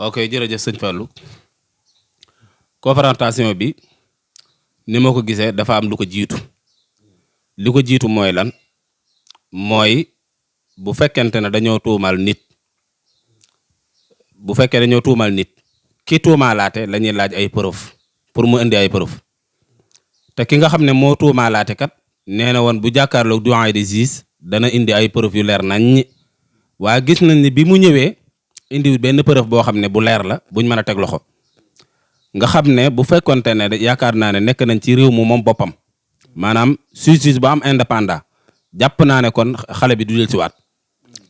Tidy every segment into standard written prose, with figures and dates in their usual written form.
ok jërëjëf sëñ Fallou confrontation bi ni ma ko gisee dafa am lu ko jiitu li ko jiitu mooy lan mooy bu fekkente ne dañoo tuumal nit bu fekkee dañoo tuumal nit ki tuumaalaate la ñuy laaj ay preuve pour mu indi ay preuve te ki nga xam ne moo tuumaalaate kat nee na woon bu jàkkaarloog doyen des juges dana indi ay preuve yu leer naññ waaye gis nañ ni bi mu ñëwee indi benn preuve boo xam ne bu leer la buñ mën a teg loxo nga xam ne bu fekkonte ne yaakaar naa ne nekk nañ ci réew mu moom boppam maanaam justice bu am indépendant jàpp naa ne kon xale bi du del siwaat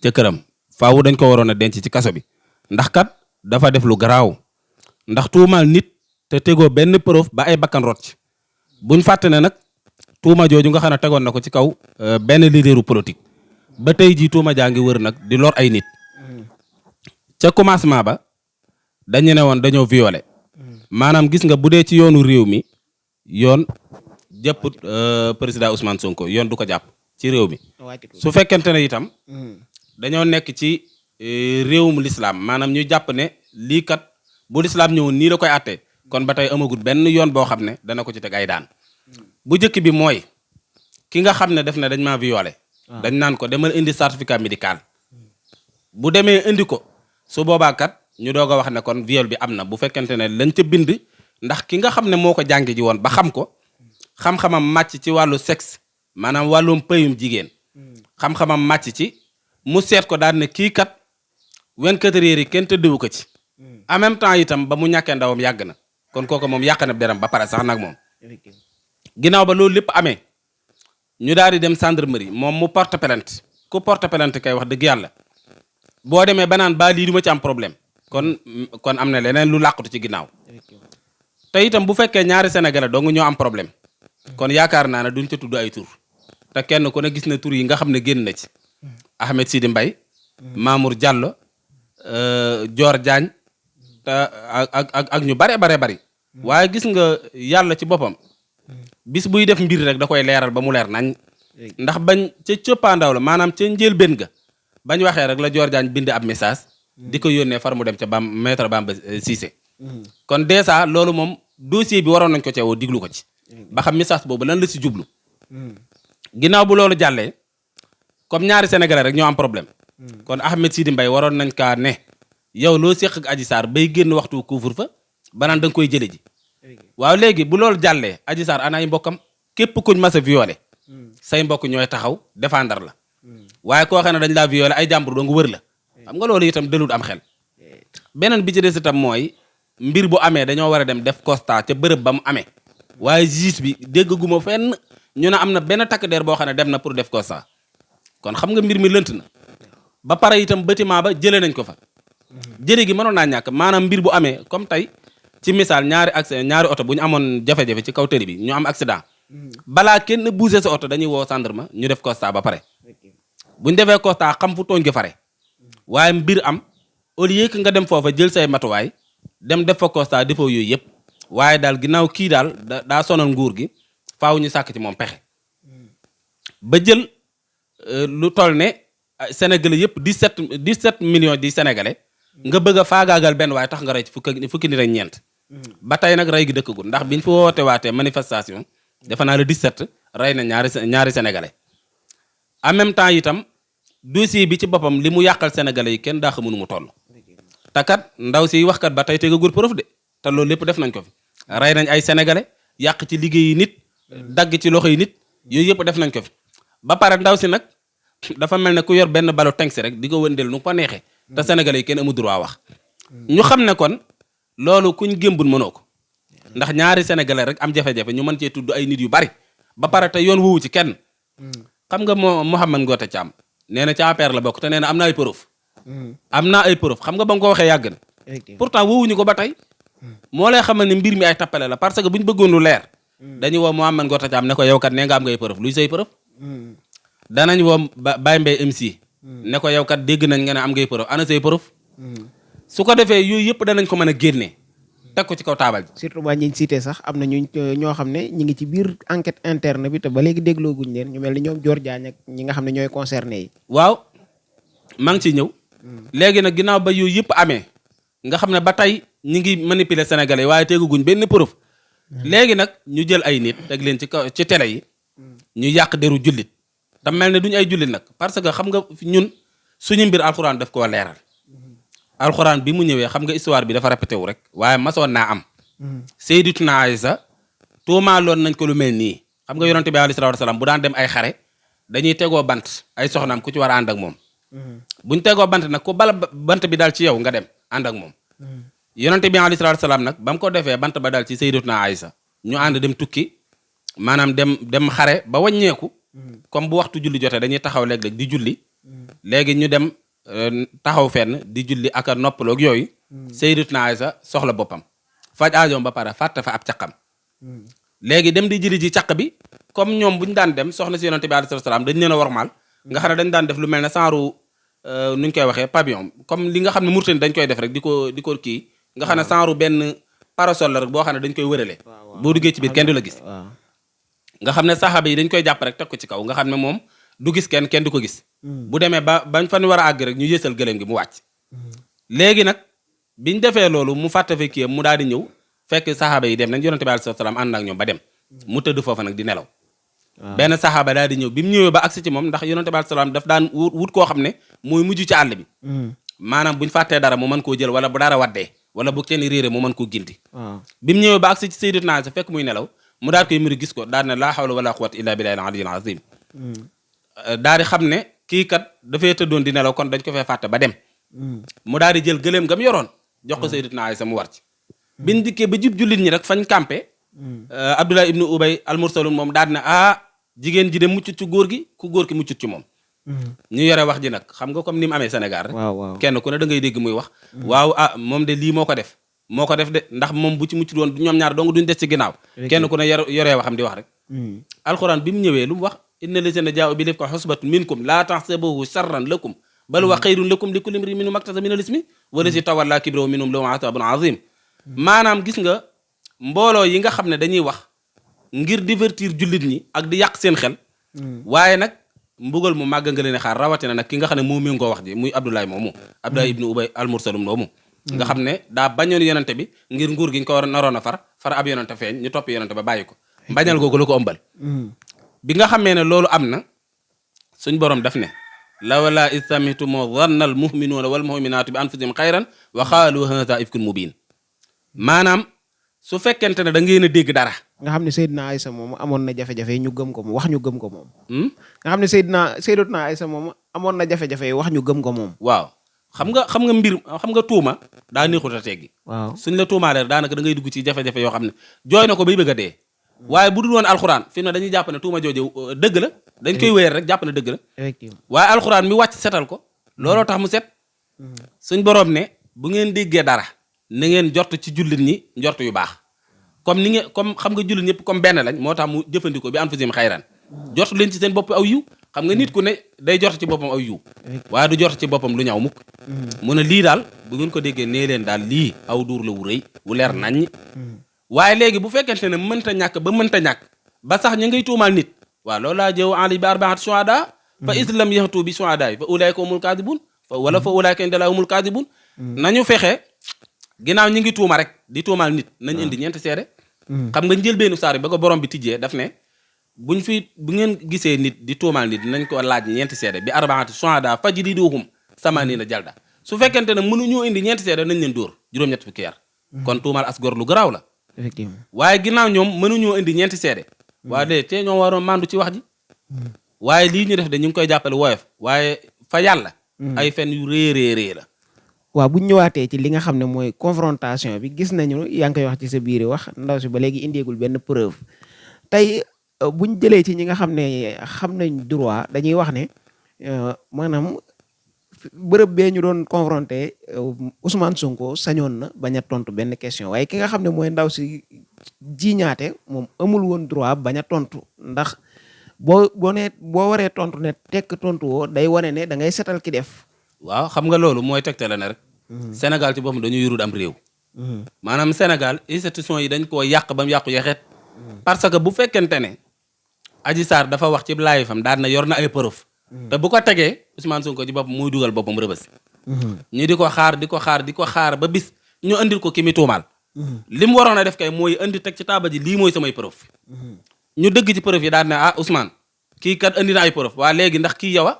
ca këram faawu dañ ko waroon a denc ci kaso bi ndax kat dafa def lu garaaw ndax tuumaal nit te tegoo benn preuve ba ay bakkan rot ci buñ fàtte ne nag tuuma jooju nga xam ne tegoon na ko ci kaw benn leaderu politique ba tey jii tuuma jaa ngi wër nag di lor ay nit ca commencement ba dañu ne woon dañoo violé maanaam gis nga bu dee ci yoonu réew mi yoon jëpp président Ousmane Sonko yoon du ko jàpp ci réew mi su fekkente ne itam dañoo nekk ci réewum lislaam maanaam ñu jàpp ne lii kat bu lislaam ñëwoon nii la koy àttee kon ba tey amagul benn yoon boo xam ne dana ko ci teg ay daan bu njëkk bi mooy ki nga xam ne def na dañ maa violé dañ naan ko demal indi certificat médical bu demee indi ko su boobaa kat ñu doog a wax ne kon viol bi am na bu fekkente ne lañ ca bind ndax ki nga xam ne moo ko jànge ji woon ba xam ko xam-xamam màcc ci wàllu sexe maanaam wàllum pëyum jigéen xam-xamam màcc ci mu seet ko daal ne kii kat 24 heures yi kenn tëddewu ko ci en même temps itam ba mu ñàkkee ndawam yàgg na kon kooku moom yàq na deram ba pare sax nag moom ginnaaw ba loolu lépp amee ñu daal di dem gendarmerie moom mu porte plainte ku porte plainte kay wax dëgg yàlla boo demee ba naan ba lii du ma ci am problème kon am na leneen lu làqatu ci ginnaaw te itam bu fekkee ñaari sénégalais dong ñoo am problème kon yaakaar naa ne duñ ca tudd ay tur te kenn ku ne gis na tur yi nga xam ne génn na ci Ahmed Sidi Mbaye Mamour Diallo Dior Diagne te ak ñu bare bari waaye gis nga yàlla ci boppam bis buy def mbir rek da koy leeral ba mu leer nañ ndax bañ ca cëppaandaw la maanaam ca njëlbéen ga bañ waxee rek la Dior Diagne bind ab message di ko yónnee far mu dem ca maître Bamba Cissé kon dèjà loolu moom dossier bi waroon nañ ko ca woo diglu ko ci ba xam message boobu lan la si jublu ginnaaw bu loolu jàllee comme ñaari sénégalais rek ñoo am problème kon Ahmed Sidi Mbaye waroon nañ kaa ne yow loo séq ak Adji Sarr bay génn waxtu couvre-feu ba naan da nga koy jële ji waaw léegi bu loolu jàllee Adji Sarr ana ay mbokkam képp kuñ mas a violé say mbokk ñooy taxaw défendre la waaye koo xam ne dañ laa violé ay jàmbur doo nga wër la xam nga loolu itam dëlut am xel beneen bi ci des itam mooy mbir bu amee dañoo war a dem def constat ca bërëb ba mu amee waaye juge bi déggaguma fenn ñu ne am na benn takk der boo xam ne dem na pour def constat kon xam nga mbir mi lënt na ba pare itam bâtiment ba jëlee nañ ko fa jële gi mënoon naa ñàkk maanaam mbir bu amee comme tey ci misaal ñaari oto bu ñu amoon jafe-jafe ci kaw tëri bi ñu am accident balaa kenn bougé sa oto dañuy woo gendarme ñu def constat ba pare bu ñu defee constat xam fu tooñ gi fare waaye mbir am au lieu que nga dem foofa jël say matuwaay dem def fa constat defoo yooyu yëpp waaye daal ginnaaw kii daal daa sonal nguur gi faaw ñu sàkk ci moom pexe ba jël lu toll ne Sénégalais yëpp 17 millions di Sénégalais nga bëgg a faagaagal benn waaye tax nga rey ci fukki nit ak ñeent ba tey nag rey gi dëkkagul ndax biñ fa woote waatee manifestation defe naa le 17 rey na ñaari Sénégalais en même temps itam dossier bi ci boppam li mu yàqal Sénégalais yi kenn daa xamunu mu toll te kat ndaw si waxkat ba tey tegagul preuve de te loolu lépp def nañ ko fi rey nañ ay Sénégalais yàq ci liggéeyi nit dagg ci loxo yi nit yooyu yëpp def nañ ko fi ba pare ndaw si nag dafa mel ne ku yor benn balu teng si rek di ko wëndeel nu ko neexee te Sénégalais yi kenn amu droit wax ñu xam ne kon loolu kuñ gémbul mënoo ko ndax ñaari Sénégalais rek am jafe-jafe ñu mën cee tudd ay nit yu bari ba pare te yoon woowu ci kenn xam nga Mouhamed Ngoté Thiam nee na ci APR la bokk te nee na am na ay preuve xam nga ba nga ko waxee yàgg na pourtant woowuñu ko ba tey moo lay xamal ne mbir mi ay tappale la parce que bu ñu bëggoon lu leer dañuy woo Mouhamed Ngoté Thiam ne ko yow kat nee nga am ngay preuve luy say preuve danañ woo Baye Mbaye MC ne ko yow kat dégg nañ nga ne am ngay preuve ana say preuve su ko defee yooyu yëpp danañ ko mën a génnee teg ko ci kaw taabal ji surtout ba ñiñ cité sax am na ñoo xam ne ñi ngi ci biir enquête interne bi te ba léegi déglooguñ leen ñu mel ni ñoom Dior Diagne ak ñi nga xam ne ñooy concerné yi waaw maa ngi ciy ñëw léegi nag ginnaaw ba yooyu yëpp amee nga xam ne ba tey ñi ngi manipuler sénégalais waaye teguguñ benn preuve léegi nag ñu jël ay nit teg leen ci kaw ci télé yi ñu yàq deru jullit te mel ne duñ ay jullit nag parce que xam nga ñun suñu mbir alxuraan daf koo leeral alxuraan bi mu ñëwee xam nga histoire bi dafa répété wu rek waaye masoon naa am Sayyidatuna Aysa tuumaaloon nañ ko lu mel nii xam nga yonente bi alayhi salaatu wasalaam bu daan dem ay xare dañuy tegoo bant ay soxnaam ku ci war a ànd ak moom buñ tegoo bant nag ku bala bant bi daal ci yow nga dem ànd ak moom yonente bi alayhi salaatu wasalaam nag ba mu ko defee bant ba daal ci Sayyidatuna Aysa ñu ànd dem tukki maanaam dem xare ba wàññeeku comme bu waxtu julli jotee dañuy taxaw léeg-léeg di julli léegi ñu dem taxaw fenn di julli ak a noppaloog yooyu Sayyidatuna Aysa soxla boppam faj aajoom ba pare fàtte fa ab caqam léegi dem di jëli ji caq bi comme ñoom bu ñu daan dem soxna si yonente bi alayhi salaam dañ leen a wormaal nga xam ne dañ daan def lu mel ne genre nuñ koy waxee pavillon comme li nga xam ne Mauritanie dañ koy def rek di ko kii nga xam ne genre benn parasol la rek boo xam ne dañ koy wërale boo duggee ci biir kenn du la gis nga xam ne saxaaba yi dañ koy jàpp rek teg ko ci kaw nga xam ne moom du gis kenn du ko gis bu demee bañ fan war a àgg rek ñu yësal gëléem gi mu wàcc léegi nag biñ defee loolu mu fàtte fa kii mu daal di ñëw fekk saxaaba yi dem nañ yonente bi alayhi salaam ànd ak ñoom ba dem mu tëdd foofa nag di nelaw benn saxaaba daal di ñëw bi mu ñëwee ba agsi ci moom ndax yonente bi alayhi salaam daf daan wut koo xam ne mooy mujj ci àll bi maanaam buñ fàttee dara mu mën koo jël wala bu dara waddee wala bu kenn réere mu mën koo gindi bi mu ñëwee ba agsi ci Sayyidatuna Aysa fekk muy nelaw mu daal koy muri gis ko daal ne laa hawla wala quwwata illa billahi al-aliyyil azim daal di xam ne kii kat dafay tëddoon di nelaw kon dañ ko fee fàtte ba dem mu daal di jël gëléem gam yoroon jox ko Sayyidatuna Aysa mu war ci biñ dikkee ba jub jullit ñi rek fañ campé Abdullah ibnu Ubay al-Mursalun moom daal ne jigéen ji de muccut ci góor gi ku góor ki muccut ci moom ñu yore wax ji nag xam nga comme ni mu amee Sénégal rek kenn ku ne da ngay dégg muy wax waaw moom de lii moo ko def de ndax moom bu ci muccut woon ñoom ñaar dong duñ des ci ginnaaw kenn ku ne yoree waxam di wax rek alxuraan bi mu ñëwee lu mu wax inna lazina jaa'u bil ifki usbatun minkum laa tahsabuhu sharran lakum bal huwa xayrun lakum li kulli imri'in minhum maktasaba minal ismi wallazi tawalla kibrahu minhum lahu azabun azim maanaam gis nga mbooloo yi nga xam ne dañuy wax ngir divertir jullit ñi ak di yàq seen xel waaye nag mbugal mu màgg nga leen xaar rawatina nag ki nga xam ne moo méngoo wax ji muy Abdoulaye moomu Abdoulaye ibnu Ubay al-Mursalum moomu nga xam ne daa bañoon yonente bi ngir nguur gi ñu ko war a naroon a far ab yonente feeñ ñu topp yonente ba bàyyi ko mbañal googu la ko ëmbal bi nga xamee ne loolu am na suñ borom daf ne lawlaa iz sam'tumuuhu zanna al-mu'minuuna wal mu'minaatu bi anfusihim xayran wa qaalu haazaa ifkun mubiin maanaam su fekkente ne da ngeen a dégg dara nga xam ne Sayyidatuna Aysa moom amoon na jafe-jafe ñu gëm ko moom wax ñu gëm ko moom nga xam ne Sayyidatuna Aysa moom amoon na jafe-jafe wax ñu gëm ko moom waaw xam nga tuuma daa neexut a teggi waaw suñ la tuumaalee daanaka da ngay dugg ci jafe-jafe yoo xam ne jooy na ko bay bëgg a dee waaye bu dul woon alxuraan fi mu ne dañuy jàpp ne tuuma jooju dëgg la dañ koy wéer rek jàpp ne dëgg la effectivement waaye alxuraan mi wàcc setal ko looloo tax mu set suñ boroom ne bu ngeen déggee dara na ngeen jort ci jullit ñi njort yu baax comme xam nga jullit ñëpp comme benn lañ moo tax mu jëfandikoo bi anfusihim xayran jort leen ci seen bopp aw yiw xam nga nit ku ne day jort ci boppam aw yiw waaye du jort ci boppam lu ñaaw mukk mu ne lii daal bu ngeen ko déggee nee leen daal lii aw duur la wu rëy wu leer naññ waaye léegi bu fekkente ne mënta ñàkk ba sax ñu ngay tuumaal nit waaw loolu laa jëw ali bi arbaati shuhada fa islam yahtu bi shuhada fa ulaika humul kadibun fa ulaika inda humul kadibun nañu fexe ginnaaw ñi ngi tuuma rek di tuumaal nit nañ indi ñeenti seede xam nga njëlbeenu saar bi ba ko borom bi tijjee daf ne bu ngeen gisee nit di tuumaal nit nañ ko laaj ñeenti seede bi arbaati shuhada fajliduhum samanina jalda su fekkente ne mënuñoo indi ñeenti seede nañ leen dóor juróom-ñett fukki yar kon tuumaal as gor lu garaaw la effectivement waaye ginnaaw ñoom mënuñoo indi ñeenti seede waaye de te ñoom waroon mandu ci wax ji waaye lii ñu def de ñu ngi koy jàppale woyof waaye fa yàlla ay fen yu réeréerée la waaw bu ñu ñëwaatee ci li nga xam ne mooy confrontation bi gis nañu yaa ngi koy wax ci sa biir wax ndaw si ba léegi indeegul benn preuve tey buñ jëlee ci ñi nga xam ne xam nañ droit dañuy wax ne maanaam bërëb bee ñu doon confronté Ousmane Sonko sañoon na bañ a tontu benn question waaye ki nga xam ne mooy ndaw si jiñaate moom amul woon droit bañ a tontu ndax boo waree tontu ne tekk tontu woo day wane ne da ngay setal ki def. waaw xam nga loolu mooy tegtale na rek. Sénégal ci boppam dañu yorul am réew. maanaam Sénégal institution yi dañ koo yàq ba mu yàqu yaxeet. parce que bu fekkente ne Adji Sarr dafa wax ci live fam daan na yor na ay preuve. te bu ko tegee Ousmane Sonko ci boppam muy dugal boppam rëbës. ñu di ko xaar ba bis ñu andil ko ki mi tuumaal. li mu waroon a def kay mooy andi teg ci taaba ji lii mooy samay preuve. ñu dëgg ci preuve yi daal ne Ousmane kii kat andi na ay preuve waa léegi ndax kii yow a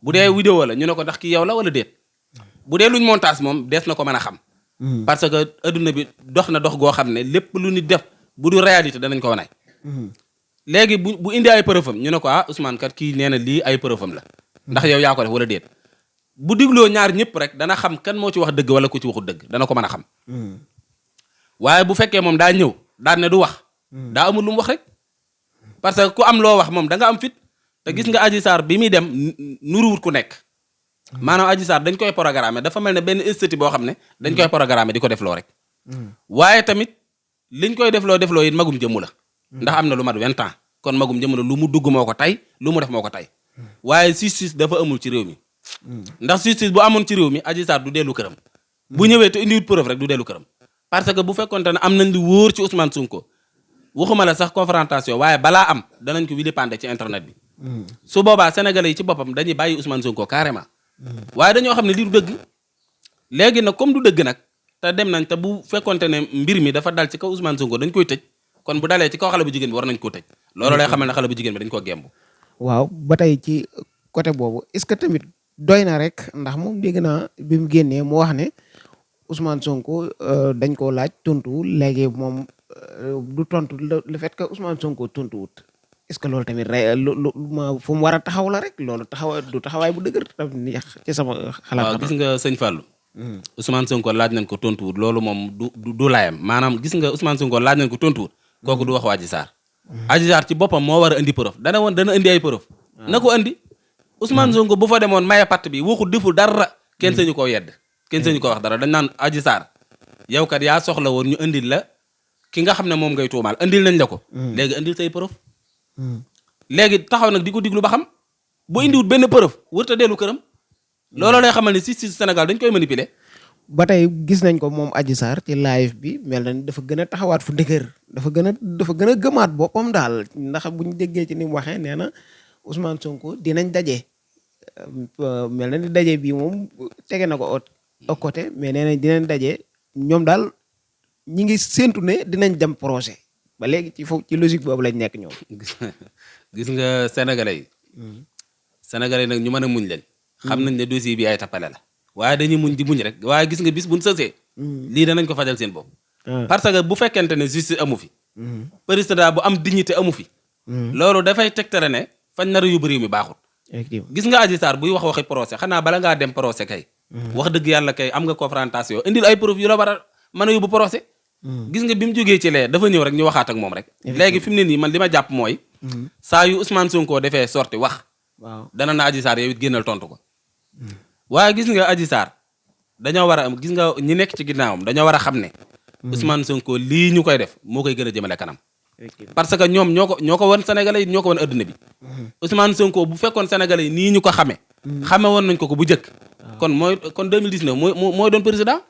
bu dee vidéo la ñu ne ko ndax kii yow la wala déet bu dee luñ montage moom dees na ko mën a xam. parce que adduna bi dox na dox goo xam ne lépp lu nit def bu du réalité danañ ko wane. léegi bu indi ay preuve am ñu ne ko Ousmane kat kii nee na lii ay preuve am la ndax yow yaa ko def wala déet bu digloo ñaar ñëpp rek dana xam kan moo ci wax dëgg wala ku ci waxul dëgg dana ko mën a xam. waaye bu fekkee moom daa ñëw daan ne du wax. daa amul lu mu wax rek. parce que ku am loo wax moom da nga am fit te gis nga Adji Sarr bi muy dem nuruwut ku nekk. maanaam Adji Sarr dañ koy programmer dafa mel ne benn esthétique boo xam ne dañ koy programmer di ko defloo rek. waaye tamit liñ koy defloo it magum jëmmu la. ndax am na lu mat 20 ans kon magum jëmmu la lu mu dugg moo ko tey lu mu def moo ko tey. waaye justice dafa amul ci réew mi. ndax justice bu amoon ci réew mi Adji Sarr du dellu këram. bu ñëwee te indiwut preuve rek du dellu këram. parce que bu fekkonte ne am nañ lu wóor ci Ousmane Sonko waxuma la sax confrontation waaye balaa am danañ ko wili pande ci internet bi. su boobaa sénégalais yi ci boppam dañuy bàyyi Ousmane Sonko carrément. waaye dañoo xam ne lii du dëgg. léegi nag comme du dëgg nag te dem nañ te bu fekkonte ne mbir mi dafa dal ci kaw Ousmane Sonko dañ koy tëj kon bu dalee ci kaw xale bu jigéen bi war nañ koo tëj. loolu lay xamal ne xale bu jigéen bi dañ koo gembu. waaw ba tey ci côté boobu est-ce que tamit doy na rek ndax moom dégg naa bi mu génnee mu wax ne Ousmane Sonko dañ koo laaj tontu léegi moom du tontu le fait que Ousmane Sonko tontuwut est-ce que loolu tamit fu mu war a taxaw la rek loolu taxawaay bu dëgër tamit ci sama xalaat. waaw gis nga sëñ Fallou. Ousmane Sonko laaj nañ ko tontuwut loolu moom du layam maanaam gis nga Ousmane Sonko laaj nañ ko tontuwut kooku du waxu Adji Sarr. Adji Sarr ci boppam moo war a indi preuve dana indi ay preuve. na ko indi Ousmane Sonko bu fa demoon maye patt bi waxu deful dara kenn sañu koo yedd kenn sañu ko wax dara dañ naan Adji Sarr yow kat yaa soxla woon ñu indil la ki nga xam ne moom ngay tuumaal indil nañ la ko. léegi indil say preuve. léegi taxaw nag di ko diglu ba xam bu indiwut benn preuve wërta dellu këram. looloo lay xamal ni si Sénégal dañ koy manipuler. ba tey gis nañ ko moom Adji Sarr ci live bi mel na ni dafa gën a taxawaat fu dëgër dafa gën a gëmaat boppam daal ndax buñ déggee ci ni mu waxee nee na Ousmane Sonko dinañ daje mel na ni daje bii moom tege na ko au côté mais nee nañ dinañ daje ñoom daal ñi ngi séntu ne dinañ dem procès ba léegi ci logique boobu lañ nekk ñoom. gis nga sénégalais yi. sénégalais yi nag ñu mën a muñ leen. xam nañ ne dossier bi ay tappale la. waaye dañuy muñ di muñ rek waaye gis nga bis buñ sësee. lii danañ ko fajal seen bopp. parce que bu fekkente ne justice amu fi. président bu am dignité amu fi. loolu dafay tegtale ne fañ nar a yóbbu réew mi baaxul. gis nga Adji Sarr buy waxi procès xanaa bala ngaa dem procès kay. wax dëgg yàlla kay am nga confrontation indil ay preuve yu la war a mën a yóbbu procès. gis nga bi mu jógee ci lee dafa ñëw rek ñu waxaat ak moom rek. léegi fi mu ne nii man li ma jàpp mooy. saa yu Ousmane Sonko defee sorti wax. waaw dana na Adji Sarr yow it génnal tontu ko. waaye gis nga Adji Sarr dañoo war a gis nga ñi nekk ci ginnaawam dañoo war a xam ne. Ousmane Sonko lii ñu koy def moo koy gën a jëmale kanam. parce que ñoom ñoo ko wan Sénégalais yi ñoo ko wan adduna bi. Ousmane Sonko bu fekkoon Sénégalais yi nii ñu ko xame woon nañ ko bu njëkk. kon 2019 mooy doon président.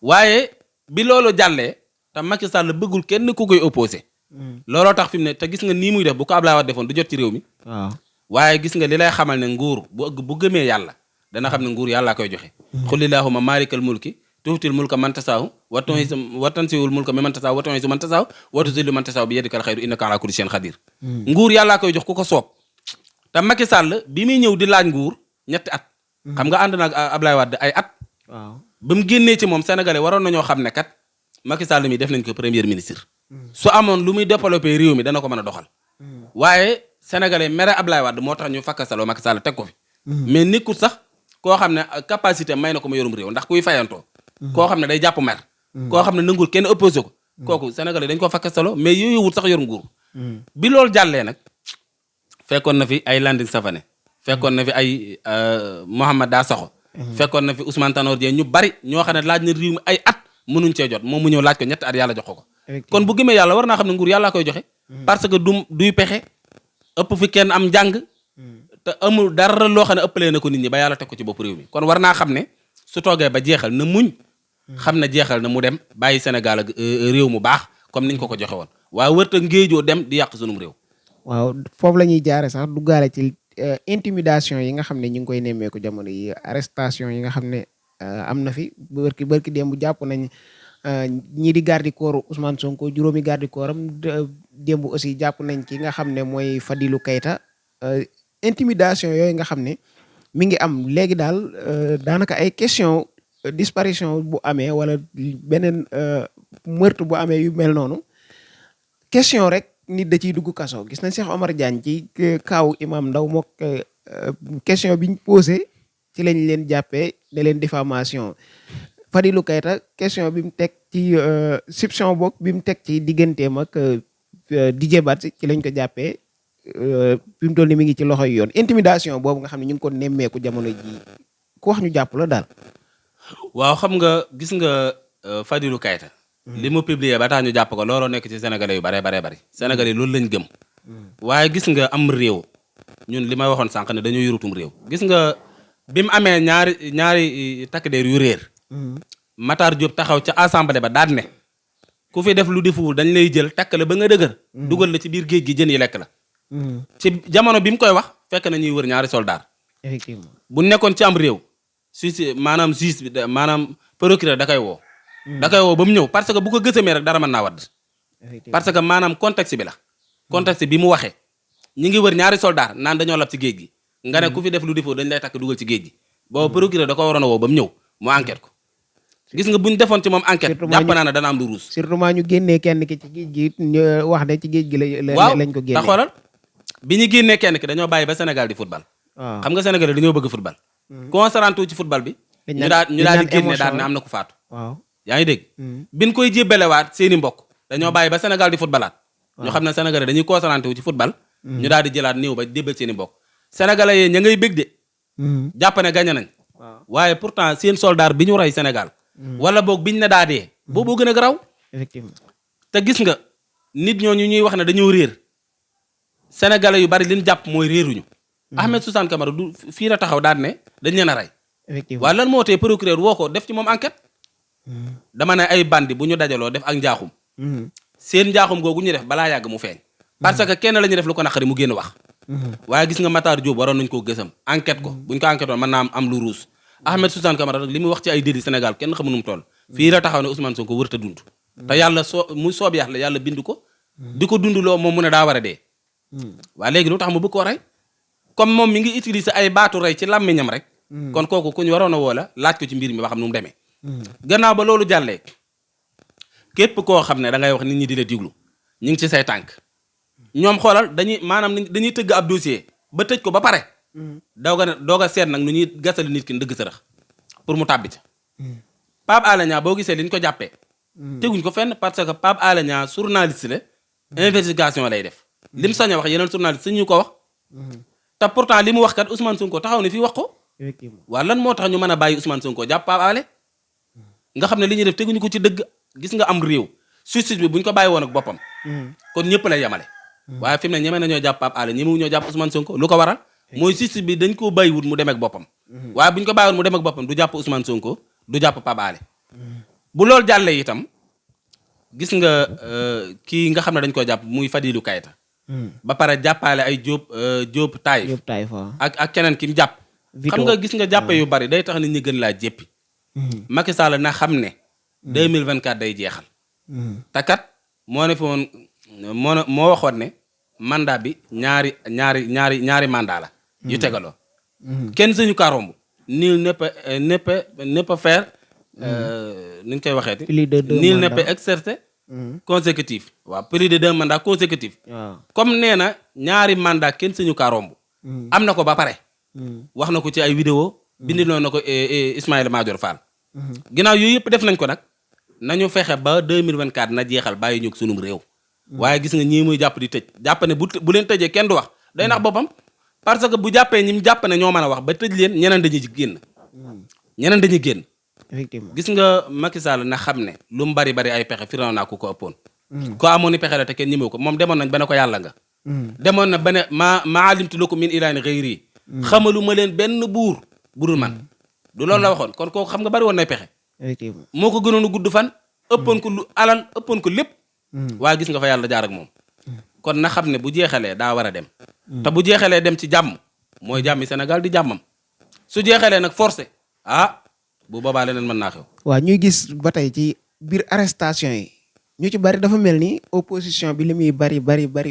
waaye bi loolu jàllee te Macky Sall bëggul kenn ku koy opposé. looloo tax fi mu ne te gis nga nii muy def bu ko Abdoulaye Wade defoon du jot ci réew mi. waaye gis nga li lay xamal ne nguur bu gëmee yàlla dana xam ne nguur yàllaa koy joxe. xulillahumma maalikal mulki tuutil mulka man tasaahu wa tansiwul mulka mi man tasaahu wa tu'izzu man tasaahu wa tuzillu man tasaahu bi yadikal xayru innaka ala kulli shay'in qadir. nguur yàllaa koy jox ku ko soob. te Macky Sall bi muy ñëw di laaj nguur ñetti at. xam nga ànd na ak Abdoulaye Wade ay at. ba mu génnee ci moom sénégalais waroon nañoo xam ne kat Macky Sall mi def nañ ko premier ministre. su amoon lu muy développé réew mi dana ko mën a doxal. waaye sénégalais mere Abdoulaye Wade moo tax ñu fakkasaloo Macky Sall teg ko fi. mais nekkul sax koo xam ne capacité may na ko ma yorum réew ndax kuy fayantoo. koo xam ne day jàpp mer. koo xam ne nangul kenn opposé ko. kooku sénégalais dañ ko fakkasaloo mais yooyu wut sax yorum nguur. bi loolu jàllee nag fekkoon na fi ay Landing Savané fekkoon na fi ay Mohamed Dansokho. fekkoon na fi Ousmane Tanor Dieng ñu bari ñoo xam ne laaj na réew mi ay at mënuñ cee jot moom mu ñëw laaj ko ñetti at yàlla jox ko. kon bu gëmee yàlla war naa xam ne nguur yàllaa koy joxe. parce que duy pexe ëpp fi kenn am njàng. te amul dara loo xam ne ëppalee na ko nit ñi ba yàlla teg ko ci bopp réew mi kon war naa xam ne su toogee ba jeexal na muñ. xam ne jeexal na mu dem bàyyi Sénégal ak réew mu baax comme niñ ko joxe woon waaye wërta ngéejoo dem di yàq sunum réew. waaw foofu la ñuy jaare sax duggaale ci intimidation yi nga xam ne ñu ngi koy nemmeeku jamono yi arrestation yi nga xam ne am na fi bërki démb jàpp nañ ñii di garde corps Ousmane Sonko juróomi garde corps am démb aussi jàpp nañ ki nga xam ne mooy Fadilou Keita intimidation yooyu nga xam ne mi ngi am léegi daal daanaka ay question disparition bu amee wala beneen meurtre bu amee yu mel noonu question rek nit da ciy dugg kaso gis nañ Cheikh Omar Diagne ci kaaw Imam Ndaw mook question biñ posé ci lañ leen jàppee ne leen diffamation Fadilou Keita question bi mu teg ci soupçon boog bi mu teg ci digganteem ak Didier Badji ci lañ ko jàppee fi mu toll ni mi ngi ci loxoy yoon intimidation boobu nga xam ne ñu ngi ko nemmeeku jamono ji ku wax ñu jàpp la daal. waaw xam nga gis nga Fadilou Keita li mu publier ba tax ñu jàpp ko looloo nekk ci sénégalais yu bare sénégalais loolu lañ gëm waaye gis nga am réew ñun li may waxoon sànq ne dañoo yorutum réew gis nga bi mu amee ñaari takk der yu réer Matar Diop taxaw ca assemblée ba daan ne ku fi def lu defuwul dañ lay jël takk la ba nga dëgër dugal la ci biir géej gi jën yi lekk la ci jamono bi mu koy wax fekk na ñuy wër ñaari soldat effectivement bu nekkoon ci am réew si maanaam juge bi maanaam procureur da koy woo ba mu ñëw parce que bu ko gësamee rek dara mën naa wadd parce que maanaam contexte bi la contexte bi mu waxee ñi ngi wër ñaari soldat naan dañoo lab ci géej gi nga ne ku fi def lu defoo dañ lay takk dugal ci géej gi boobu procureur da ko waroon a woo ba mu ñëw mu enquête ko gis nga buñ defoon ci moom enquête jàpp naa ne dana am lu ruus surtout maa ñu génnee kenn ki ci géej gi ñu wax ne ci géej gi lañ ko génnee waaw xoolal bi ñu génnee kenn ki dañoo bàyyi ba Sénégal di football xam nga Sénégal dañoo bëgg football concentré ci football bi ñu daal di génne daal ne am na ku faatu waaw yaa ngi dégg biñ koy jébbalewaat seeni mbokk dañoo bàyyi ba Sénégal di footballaat ñu xam ne Sénégalais dañuy concentré wu ci football ñu daal di jëlaat néew ba débbal seeni mbokk Sénégalais yee ña ngay bég de jàpp ne gañe nañ waaye pourtant seen soldat bi ñu rey Sénégal wala boog biñ ne daa dee booboo gën a garaw effectivement te gis nga nit ñooñu ñuy wax ne dañoo réer Sénégalais yu bari li ñu jàpp mooy réeruñu Ahmed Suzanne Camara du fii la taxaw daal ne dañ leen a rey effectivement waaye lan moo tee procureur woo ko def ci moom enquête dama ne ay bandi bu ñu dajaloo def ak njaaxum seen njaaxum googu ñu def balaa yàgg mu feeñ parce que kenn la ñu def lu ko naqari mu génn wax waaye gis nga Matar Diop waroon nañ koo gësam enquête ko buñ ko enquête woon mën naa am lu ruus Ahmed Suzanne Camara rek li muy wax ci ay délit Sénégal kenn xamu nu mu toll fii la taxaw ne Ousmane Sonko wërta dund te yàlla mu soob yàlla bind ko di ko dund loo moom mu ne daa war a dee waaye léegi lu tax mu bëgg koo rey comme moom mi ngi utiliser ay baatu rey ci làmmiñam rek kon kooku ku ñu waroon a woo la laaj ko ci mbir mi ba xam nu mu demee gannaaw ba loolu jàllee képp koo xam ne da ngay wax nit ñi di la diglu ñu ngi ci say tànk ñoom xoolal dañuy tëgg ab dossier ba tëj ko ba pare doog a seet nag nu ñuy gasali nit ki dëgg sërëx pour mu tàbbi ca Pape Alé Niang boo gisee li ñu ko jàppee teguñ ko fenn parce que Pape Alé Niang journaliste la investigation lay def lim sañ a wax yeneen journaliste sañ ñu ko wax te pourtant li mu wax kat Ousmane Sonko taxaw ne fii wax ko waaw lan moo tax ñu mën a bàyyi Ousmane Sonko jàpp Pape Alé nga xam ne li ñuy def teguñu ko ci dëgg gis nga am réew justice bi buñ ko bàyyi woon ak boppam kon ñëpp lay yemale waaye fi mu ne ñeme nañoo jàpp Pape Alé ñemewu ñoo jàpp Ousmane Sonko lu ko waral mooy justice bi dañ koo bàyyiwut mu dem ak boppam waaye buñ ko bàyyiwoon mu dem ak boppam du jàpp Ousmane Sonko du jàpp Pape Alé bu loolu jàllee itam gis nga kii nga xam ne dañ ko jàpp muy Fadilou Keita ba pare jàppaale ay Diop Taïf ak keneen ki mu jàpp xam nga gis nga jàppe yu bari day tax nit ñi gën laa jéppi Macky Sall na xam ne 2024 day jeexal te kat moo ne fi woon moo waxoon ne mandat bi ñaari mandat la yu tegaloo kenn sañu kaa romb nul ne peut faire nu ñu koy waxeeti nul ne peut exercer consécutif waaw plus de 2 mandats consécutifs comme nee na ñaari mandat kenn sañu kaa romb am na ko ba pare wax na ko ci ay vidéo bindiloo na ko Ismaïla Madior Fall ginnaaw yooyu yëpp def nañ ko nag nañu fexe ba 2024 na jeexal bàyyi ñu sunum réew waaye gis nga ñii muy jàpp di tëj jàpp ne bu leen tëjee kenn du wax day nax boppam parce que bu jàppee ñi mu jàpp ne ñoo mën a wax ba tëj leen ñeneen dañuy génn effectivement gis nga Macky Sall na xam ne lu mu bari ay pexe firaw naa ko ëppoon ko amoon ni pexe la te kenn ñemewu ko moom demoon nañ ba ne ko yàlla nga demoon na ba ne ma alimtu lakum min ilaahin ghayri xamalu ma leen benn buur budul man du loolu la waxoon kon kooku xam nga bari woon nay pexe effectivement moo ko gënoon a gudd fan ëppoon ko lu alal ëppoon ko lépp waaye gis nga fa yàlla jaar ak moom kon na xam ne bu jeexalee daa war a dem te bu jeexalee dem ci jàmm mooy jàmmi Sénégal di jàmmam su jeexalee nag forcé bu boobaa leneen mën naa xew. waaw ñuy gis ba tey ci biir arrestation yi ñu ci bari dafa mel ni opposition bi li muy bari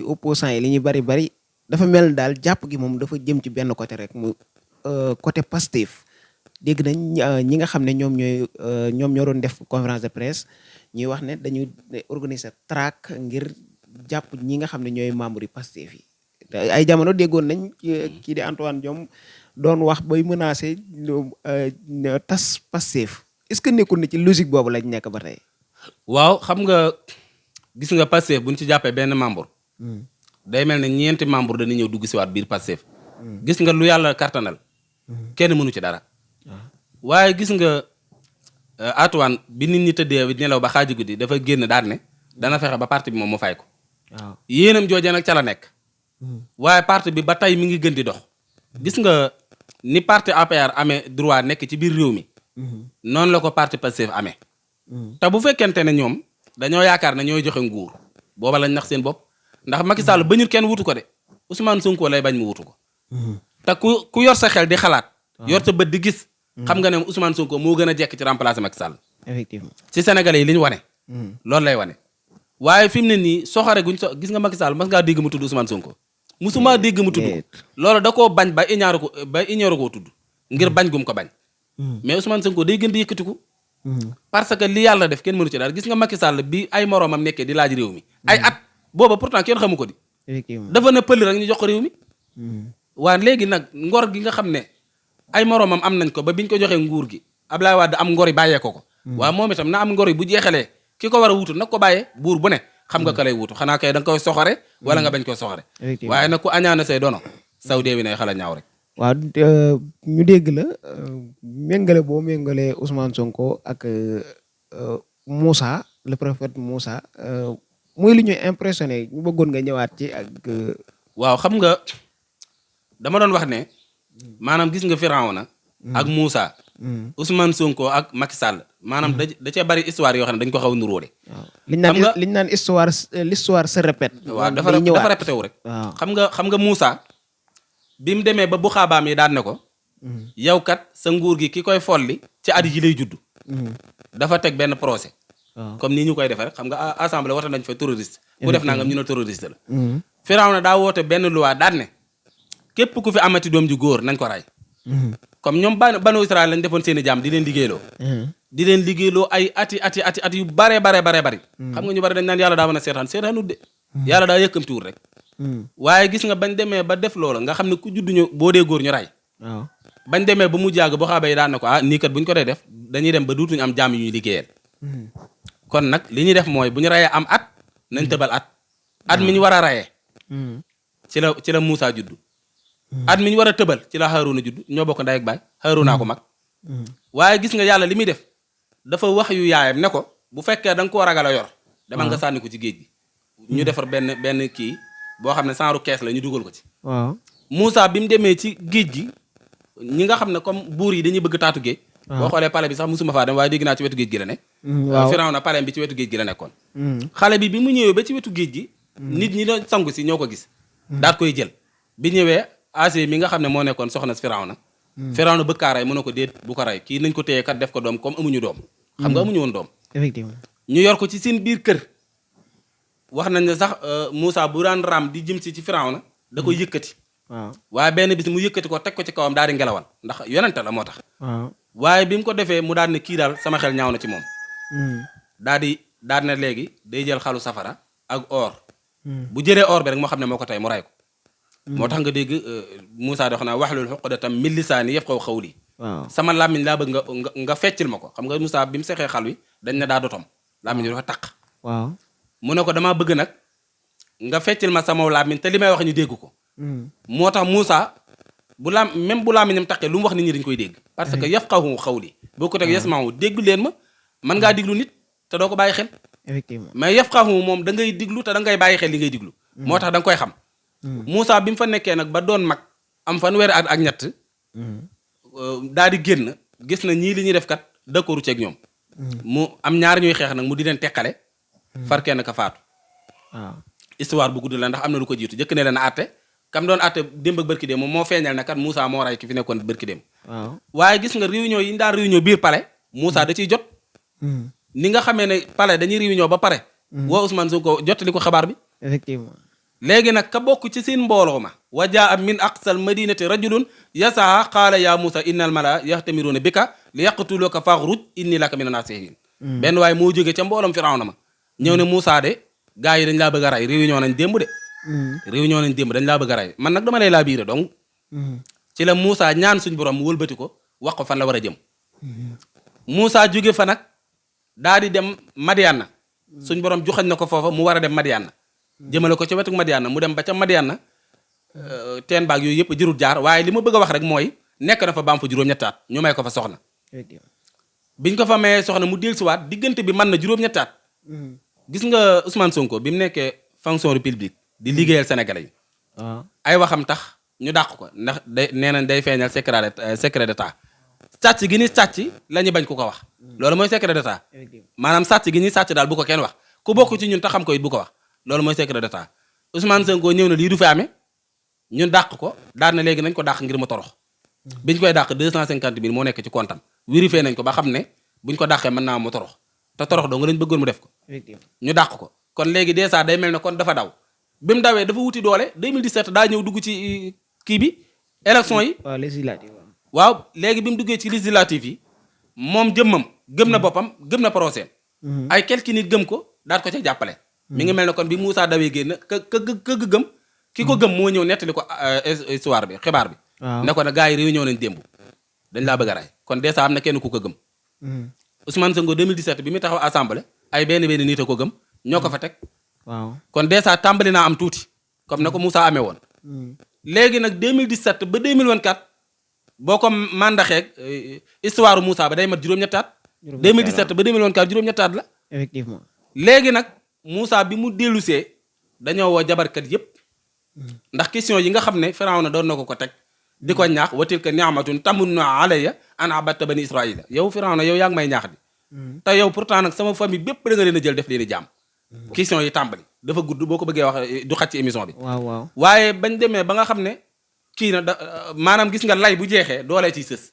opposants yi li ñuy bari dafa mel daal jàpp gi moom dafa jëm ci benn côté rek mu côté Pastef dégg nañ ñi nga xam ne ñoom ñoo doon def conférence de presse ñuy wax ne dañu organiser traque ngir jàpp ñi nga xam ne ñooy membre yi Pastef yi ay jamono déggoon nañ kii di Antoine Diome doon wax bay menacer tas Pastef est-ce que nekkul ne ci logique boobu lañ nekk ba tey. waaw xam nga gis nga Pastef buñ ci jàppee benn membre. day mel ne ñeenti membre dañuy ñëw dugg si waat biir Pastef. gis nga lu yàlla kartanal. kenn mënu ci dara. waaye gis nga Antoine bi nit ñi tëddee nelaw ba xaaji guddi dafa génn daal ne dana fexe ba parti bi moom mu fay ko. waaw yéenam joojee nag ca la nekk. waaye parti bi ba tey mi ngi gën di dox. gis nga ni parti APR amee droit nekk ci biir réew mi. noonu la ko parti Pastef amee. te bu fekkente ne ñoom dañoo yaakaar ne ñooy joxe nguur booba lañ nax seen bopp ndax Macky Sall bañul kenn wutu ko de Ousmane Sonko lay bañ mu wutu ko. te ku yor sa xel di xalaat. yor sa bët di gis. xam nga ne Ousmane Sonko moo gën a jekk ci remplacer Macky Sall. effectivement ci Sénégalais yi li ñu wane. loolu lay wane. waaye fi mu ne nii soxare guñ gis nga Macky Sall mas ngaa dégg mu tudd Ousmane Sonko. musuma dégg mu tudd ko. loolu da koo bañ ba ignoré koo tudd. ngir bañ gum ko bañ. mais Ousmane Sonko day gën di yëkkatiku. parce que li yàlla def kenn mënu ci dara gis nga Macky Sall bi ay moroomam nekkee di laaj réew mi. ay at booba pourtant kenn xamu ko di. effectivement dafa na pël rek ñu jox ko réew mi. waaye léegi nag ngor gi nga xam ne ay moroomam am nañ ko ba biñ ko joxee nguur gi Abdoulaye Wade am ngor yi bàyyee ko. waaye moom itam na am ngor yi bu jeexalee ki ko war a wutu nag ko bàyyee buur bu ne xam nga ka lay wutu xanaa kay da nga koy soxore wala nga bañ koy soxore. waaye nag ku añaana say dono saw dee wi nay xala ñaaw rek. waaw ñu dégg la méngale boo méngalee Ousmane Sonko ak Moussa le prophète Moussa muy lu ñuy impressionné ñu bëggoon nga ñëwaat ci ak. waaw xam nga dama doon wax ne maanaam gis nga Firawna ak Moussa. Ousmane Sonko ak Macky Sall maanaam da cee bari histoire yoo xam ne dañ ko xaw a nuróole. waaw liñ naan histoire l'histoire se répète. waaw dafa répété wu rek. waaw xam nga Moussa. bi mu demee ba bu xaabaam yi daan ne ko. yow kat sa nguur gi ki koy folli ci at yi lay judd. dafa teg benn procès. comme ni ñu koy defee rek xam nga assemblée woote nañ fa terroriste. ku def nangam ñu ne terroriste la. Firawna daa woote benn loi daan ne képp ku fi amati doom ju góor nañ ko ray. comme ñoom banu Israël lañ defoon seen i jaam di leen liggéeyloo. di leen liggéeyloo ay ati yu bare bari. xam nga ñu bari dañ naan yàlla daa mën a seetaanut de. yàlla daa yëkkamtiwul rek. waaye gis nga bañ demee ba def loola nga xam ne ku juddu ñu boo dee góor ñu ray. waaw bañ demee ba mu jàgg boo xaabee daan na ko nii kat buñ ko dee def dañuy dem ba duutuñu am jaam yu ñuy liggéeyal. kon nag li ñuy def mooy bu ñu rayee am at nañ tëbal at mi ñu war a rayee. ci la Moussa juddu. at mi ñu war a tëbal ci la Harouna juddu ñoo bokk ndey ak baay Harouna ko mag. waaye gis nga yàlla li muy def dafa wax yu yaayam ne ko bu fekkee da nga koo ragal a yor. demal nga sànni ko ci géej gi. ñu defar benn kii boo xam ne saaru kees la ñu dugal ko ci. waaw Moussa bi mu demee ci géej gi ñi nga xam ne comme buur yi dañuy bëgg taatu géej. boo xoolee palais bi sax musuma faa dem waaye dégg naa ci wetu géej gi la ne. waaw Firawna palais bi ci wetu géej gi la nekkoon. xale bi mu ñëwee ba ci wetu géej gi. nit ñi doon sangu si ñoo ko gis. daat koy jël bi ñëwee Asi mi nga xam ne moo nekkoon soxna si Firawna. Firawna bëgg kaa rey mu ne ko déet bu ko rey kii nañ ko téye kat def ko doom comme amuñu doom. xam nga amuñu woon doom. effectivement ñu yor ko ci seen biir kër. wax nañ ne sax Moussa bu daan raam di jëm si ci Firawna da koy yëkkati. waaw waaye benn bis mu yëkkati ko teg ko ci kawam daal di ngelawal ndax yonente la moo tax. waaw waaye bi mu ko defee mu daal ne kii daal sama xel ñaaw na ci moom. daal ne léegi day jël xalu safara ak or. bu jëlee or bi rek moo xam ne moo ko tey mu ray ko. moo tax nga dégg Moussa di wax naa wahlul uqdatam min lisaani yafqahu qawli. waaw sama làmmiñ laa bëgg nga feccil ma ko xam nga Moussa bi mu sexee xal wi dañ ne daa dotom làmmiñ bi dafa taq. waaw mu ne ko damaa bëgg nag nga feccil ma sama làmmiñ te li may wax ñu dégg ko. moo tax Moussa même bu làmmiñam taqee lu mu wax nit ñi dañ koy dégg. parce que yafqahu qawli boo ko teg yasma'u déggu leen ma mën ngaa diglu nit te doo ko bàyyi xel. effectivement mais yafqahu moom da ngay diglu te da ngay bàyyi xel li ngay diglu. moo tax da nga koy xam. Moussa bi mu fa nekkee nag ba doon mag am fanweeri at ak ñett. daal di génn gis na ñii li ñuy def kat dëkkooru ceeg ñoom. mu am ñaar ñuy xeex nag mu di leen teqale. far kenn ka faatu. waaw histoire bu gudd la ndax am na lu ko jiitu jëkk ne leen a àtte kam doon àtte démb ak bërki démb moom moo feeñal ne kat Moussa moo ray ki fi nekkoon bërki démb waaw waaye gis nga réunion yi ñu daan réunion biir palais Moussa da ciy jot ni nga xamee ne palais dañuy réunion ba pare woo Ousmane Sonko jottali ko xabaar bi effectivement léegi nag ka bokk ci seen mbooloo ma wa jaa min aqsal madinati rajulun yasaa qaala ya Moussa innal mala yaxtamiruuna bika li yaqtuluka faxruj inni laka mina naasihin benn waaye moo jóge ca mbooloom Firawna ma ñëw ne Moussa de gars yi dañ laa bëgg a rey réunion nañ démb de réunion nañ démb dañ laa bëgg a rey man nag dama lay laa biire donc ci la Moussa ñaan suñ borom mu wëlbati ko wax ko fan la war a jëm Moussa jóge fa nag daa di dem Madiana suñ borom joxañ na ko foofa mu war a dem Madiana jëmale ko ca wetu Madiana mu dem ba ca Madiana teen baag yooyu yëpp jërul jaar waaye li ma bëgg a wax rek mooy nekk na fa baam fa juróom-ñetti at ñu may ko fa soxna biñ ko fa mayee soxna mu dellusiwaat diggante bi mën na juróom-ñetti at gis nga Ousmane Sonko bi mu nekkee fonction publique di liggéeyal Sénégalais yi ay waxam tax ñu dàq ko ndax day nee nañ day feeñal secret d'état sàcc gi ni sàcc la ñu bañ ku ko wax loolu mooy secret d'état maanaam sàcc gi ñuy sàcc daal bu ko kenn wax ku bokk ci ñun te xam ko it bu ko wax loolu mooy secret d'état Ousmane Sonko ñëw na lii du fi amee ñun dàq ko daan na léegi nañ ko dàq ngir mu torox biñ koy dàq 250 000 moo nekk ci kontam vérifié nañ ko ba xam ne buñ ko dàqee mën naa mu torox te torox doo nga lañ bëggoon mu def ko ñu dàq ko kon léegi dèjà day mel ne kon dafa daw bi mu dawee dafa wuti doole 2017 daa ñëw dugg ci kii bi élection yi waaw législative waaw léegi bi mu duggee ci législative yi moom jëmmam gëm na boppam gëm na procès ay quelques nit gëm ko daal ko ca jàppale mi ngi mel ne kon bi Moussa dawee génn ka gëm ki ko gëm moo ñëw nettali ko histoire bi xibaar bi ne ko ne gars yi réunion nañ démb dañ laa bëgg a rey kon dèjà am na kenn ku ko gëm Ousmane Sonko 2017 bi muy taxaw assemblée ay benn nit a ko gëm ñoo ko fa teg waaw kon dèjà tàmbali naa am tuuti comme na ko Moussa amee woon léegi nag 2017 ba 2024 boo ko mandaxeeg histoire Moussa ba day mat juróom-ñetti at 2017 ba 2024 juróom-ñetti at la effectivement léegi nag Moussa bi mu dellusee dañoo woo jabarkat yépp ndax question yi nga xam ne Firawna doon na ko teg di ko ñaax wa tilka ni'matun tamunnu alayya an abadta bani israila yow Firawna yow yaa ngi may ñaax di te yow pourtant nag sama famille bépp da nga leen a jël def leen jaam question yi tàmbali dafa gudd boo ko bëggee wax du xaj ci émission bi waaw waaye bañ demee ba nga xam ne kii na maanaam gis nga lay bu jeexee doolee ciy sës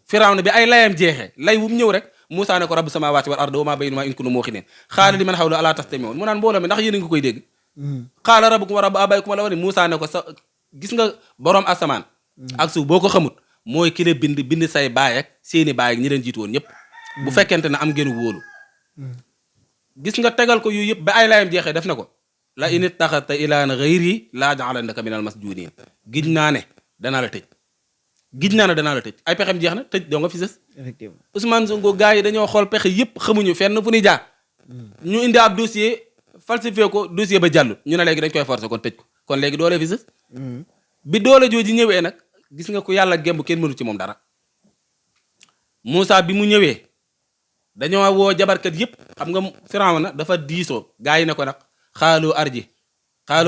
Firawna bi ay layam jeexee lay wu mu ñëw rek Moussa ne ko rabbu samawati wal ardi wa ma baynahuma in kuntum muuqinin xaala li man hawla ala tastami'un mu naan mbooloo mi ndax yéen a ngi koy dégg xaala rabbukum wa rabbu abaykum la wani Moussa ne ko sa gis nga borom asamaan ak suuf boo ko xamut mooy ki la bind say baay ak seeni baay ak ñi leen jiitu woon ñëpp bu fekkente ne am ngeen wóolu gis nga tegal ko yooyu yëpp ba ay layam jeexee def na ko la in ittaxadta ilaahan ghayri laa ja'alannaka minal masjuuniin gij naa ne danaa la tëj ay pexem jeex na tëj doo nga fi sës effectivement Ousmane Sonko gars yi dañoo xool pexe yëpp xamuñu fenn fu ñuy jaar ñu indi ab dossier falsifié ko dossier ba jàllut ñu ne léegi dañ koy forcer kon tëj ko kon léegi doole fi sës bi doole jooju ñëwee nag gis nga ko yàlla gemb kenn mënu ci moom dara Moussa bi mu ñëwee dañoo woo jabarkat yëpp xam nga Firawna dafa diisoo gars yi ne ko nag xaalu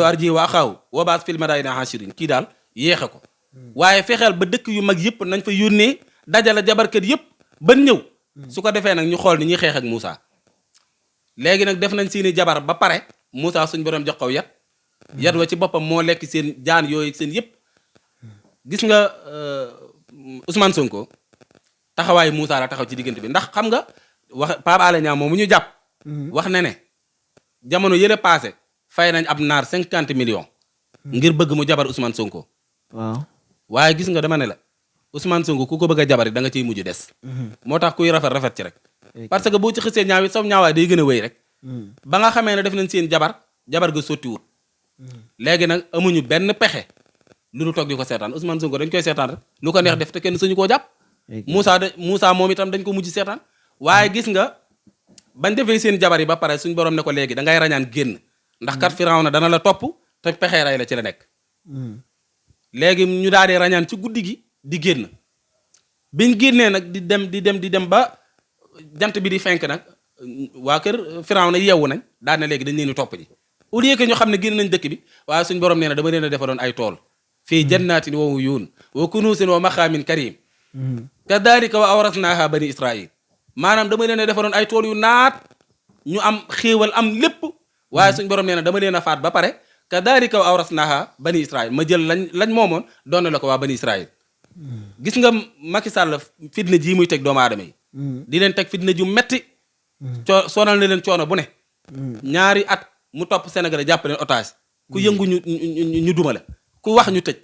arji waa xaaw wabaas fil madaayini hashirin kii daal yéexe ko waaye fexeel ba dëkk yu mag yëpp nañ fa yónnee dajale jabarkat yëpp ba ñëw su ko defee nag ñu xool ni ñuy xeex ak Moussa léegi nag def nañ seeni jabar ba pare Moussa suñ borom jox ko yat wa ci boppam moo lekk seen jaan yooyu seen yëpp gis nga Ousmane Sonko taxawaayu Moussa la taxaw ci diggante bi ndax xam nga wax Pape Alé Niang moom mu ñu jàpp wax ne ne jamono yële passé fay nañ ab naar 50 millions ngir bëgg mu jabar Ousmane Sonko waaw waaye gis nga dama ne la Ousmane Sonko ku ko bëgg a jabari da nga ciy mujj des moo tax kuy rafet ci rek parce que boo ci xësee ñaaw it sam ñaawaay day gën a wéy rek ba nga xamee ne def nañ seen jabar ga sottiwut léegi nag amuñu benn pexe lu du toog di ko seetaan Ousmane Sonko dañ koy seetaan rek lu ko neex def te kenn suñu koo jàpp Moussa moom itam dañ ko mujj seetaan waaye gis nga bañ defee seen jabar yi ba pare suñ borom ne ko léegi da ngay rañaan génn ndax kat Firawna dana la topp te pexe ray la ci la nekk léegi ñu daal di rañaan ci guddi gi di génn biñ génnee nag di dem ba jant bi di fenk nag waa kër Firawna yeewu nañ daal ne léegi dañ leen di topp ji au lieu que ñu xam ne génn nañ dëkk bi waaye suñ borom nee na dama leen a defaroon ay tool fii jannatin wa uyuun wa kunuusin wa maqaamin karim kadalika wa awrasnaaha bani israil maanaam dama leen a defaroon ay tool yu naat ñu am xéewal am lépp waaye suñ borom nee na dama leen a faat ba pare kadhalika wa awrasnaha bani Israil ma jël lañ moomoon doon la ko waa bani Israil. gis nga Macky Sall fitna jii muy teg doomu aadama yi. di leen teg fitna ju metti sonal na leen coono bu ne. ñaari at mu topp Sénégal jàpp leen otage ku yëngu ñu duma la ku wax ñu tëj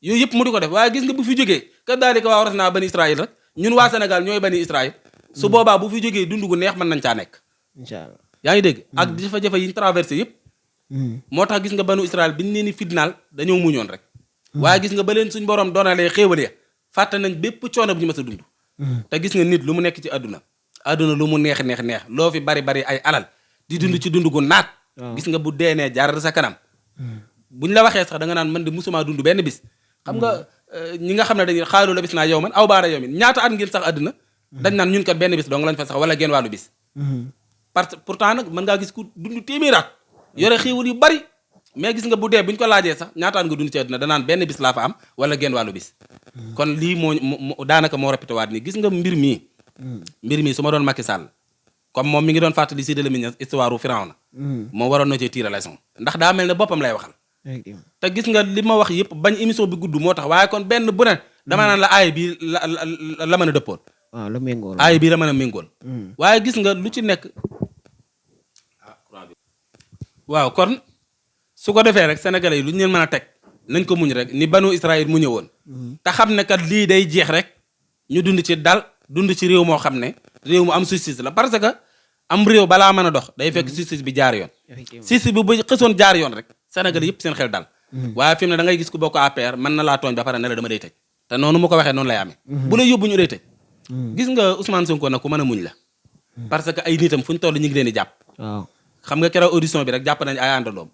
yooyu yëpp mu di ko def waaye gis nga bu fi jógee kadhalika wa awrasnaha bani Israil rek ñun waa Sénégal ñooy bani Israil su boobaa bu fi jógee dund gu neex mën nañ caa nekk. incha allah yaa ngi dégg ak jafe-jafe yi ñu traversé yëpp. moo tax gis nga banu Israël bi ñu leen di fitnaal dañoo muñoon rek. waaye gis nga ba leen suñ borom doonalee xéewal ya fàtte nañ bépp coono bu ñu mës a dund. te gis nga nit lu mu nekk ci àdduna lu mu neex loo fi bari ay alal di dund ci dund gu naat. gis nga bu deenee jaar sa kanam. buñ la waxee sax da nga naan man de musuma dund benn bis. xam nga ñi nga xam ne dañuy xaalu la bis naa yow man aw baara yow min ñaata at ngeen sax àdduna dañ naan ñun kat benn bis dong lañ fa sax wala genn wàllu bis. parce que pourtant nag mën ngaa gis ku dund téeméeraat yore xéewal yu bari mais gis nga bu dee buñ ko laajee sax ñaataan nga dund ci àdduna danaan benn bis laa fa am wala genn wàllu bis. kon lii moo daanaka moo répété waat nii gis nga mbir mii su ma doon Macky Sall comme moom mi ngi doon fàttali Sidy Lamine Niass histoire u Firawna moom waroon na cee tirer leçon ndax daa mel ne boppam lay waxal. te gis nga li ma wax yëpp bañ émission bi gudd moo tax waaye kon benn bu ne dama naan la aay bii la mën a dëppoon. waaw la méngool aay bii la mën a méngool. waaye gis nga lu ci nekk. waaw kon su ko defee rek sénégalais yi lu ñu leen mën a teg nañ ko muñ rek ni banu Israël mu ñëwoon. te xam ne kat lii day jeex rek ñu dund ci dal dund ci réew moo xam ne réew mu am justice la parce que am réew balaa mën a dox day fekk justice bi jaar yoon. justice bi bu xësoon jaar yoon rek sénégalais yëpp seen xel dal. waaye fi mu ne da ngay gis ku bokk APR mën na laa tooñ ba pare ne la dama day tëj te noonu mu ko waxee noonu lay amee. bu lay yóbbu ñu day tëj. gis nga Ousmane Sonko nag ku mën a muñ la. parce que ay nitam fu ñu toll ñu ngi leen di jàpp. waaw xam nga keroog audition bi rek jàpp nañ ay àndandoom.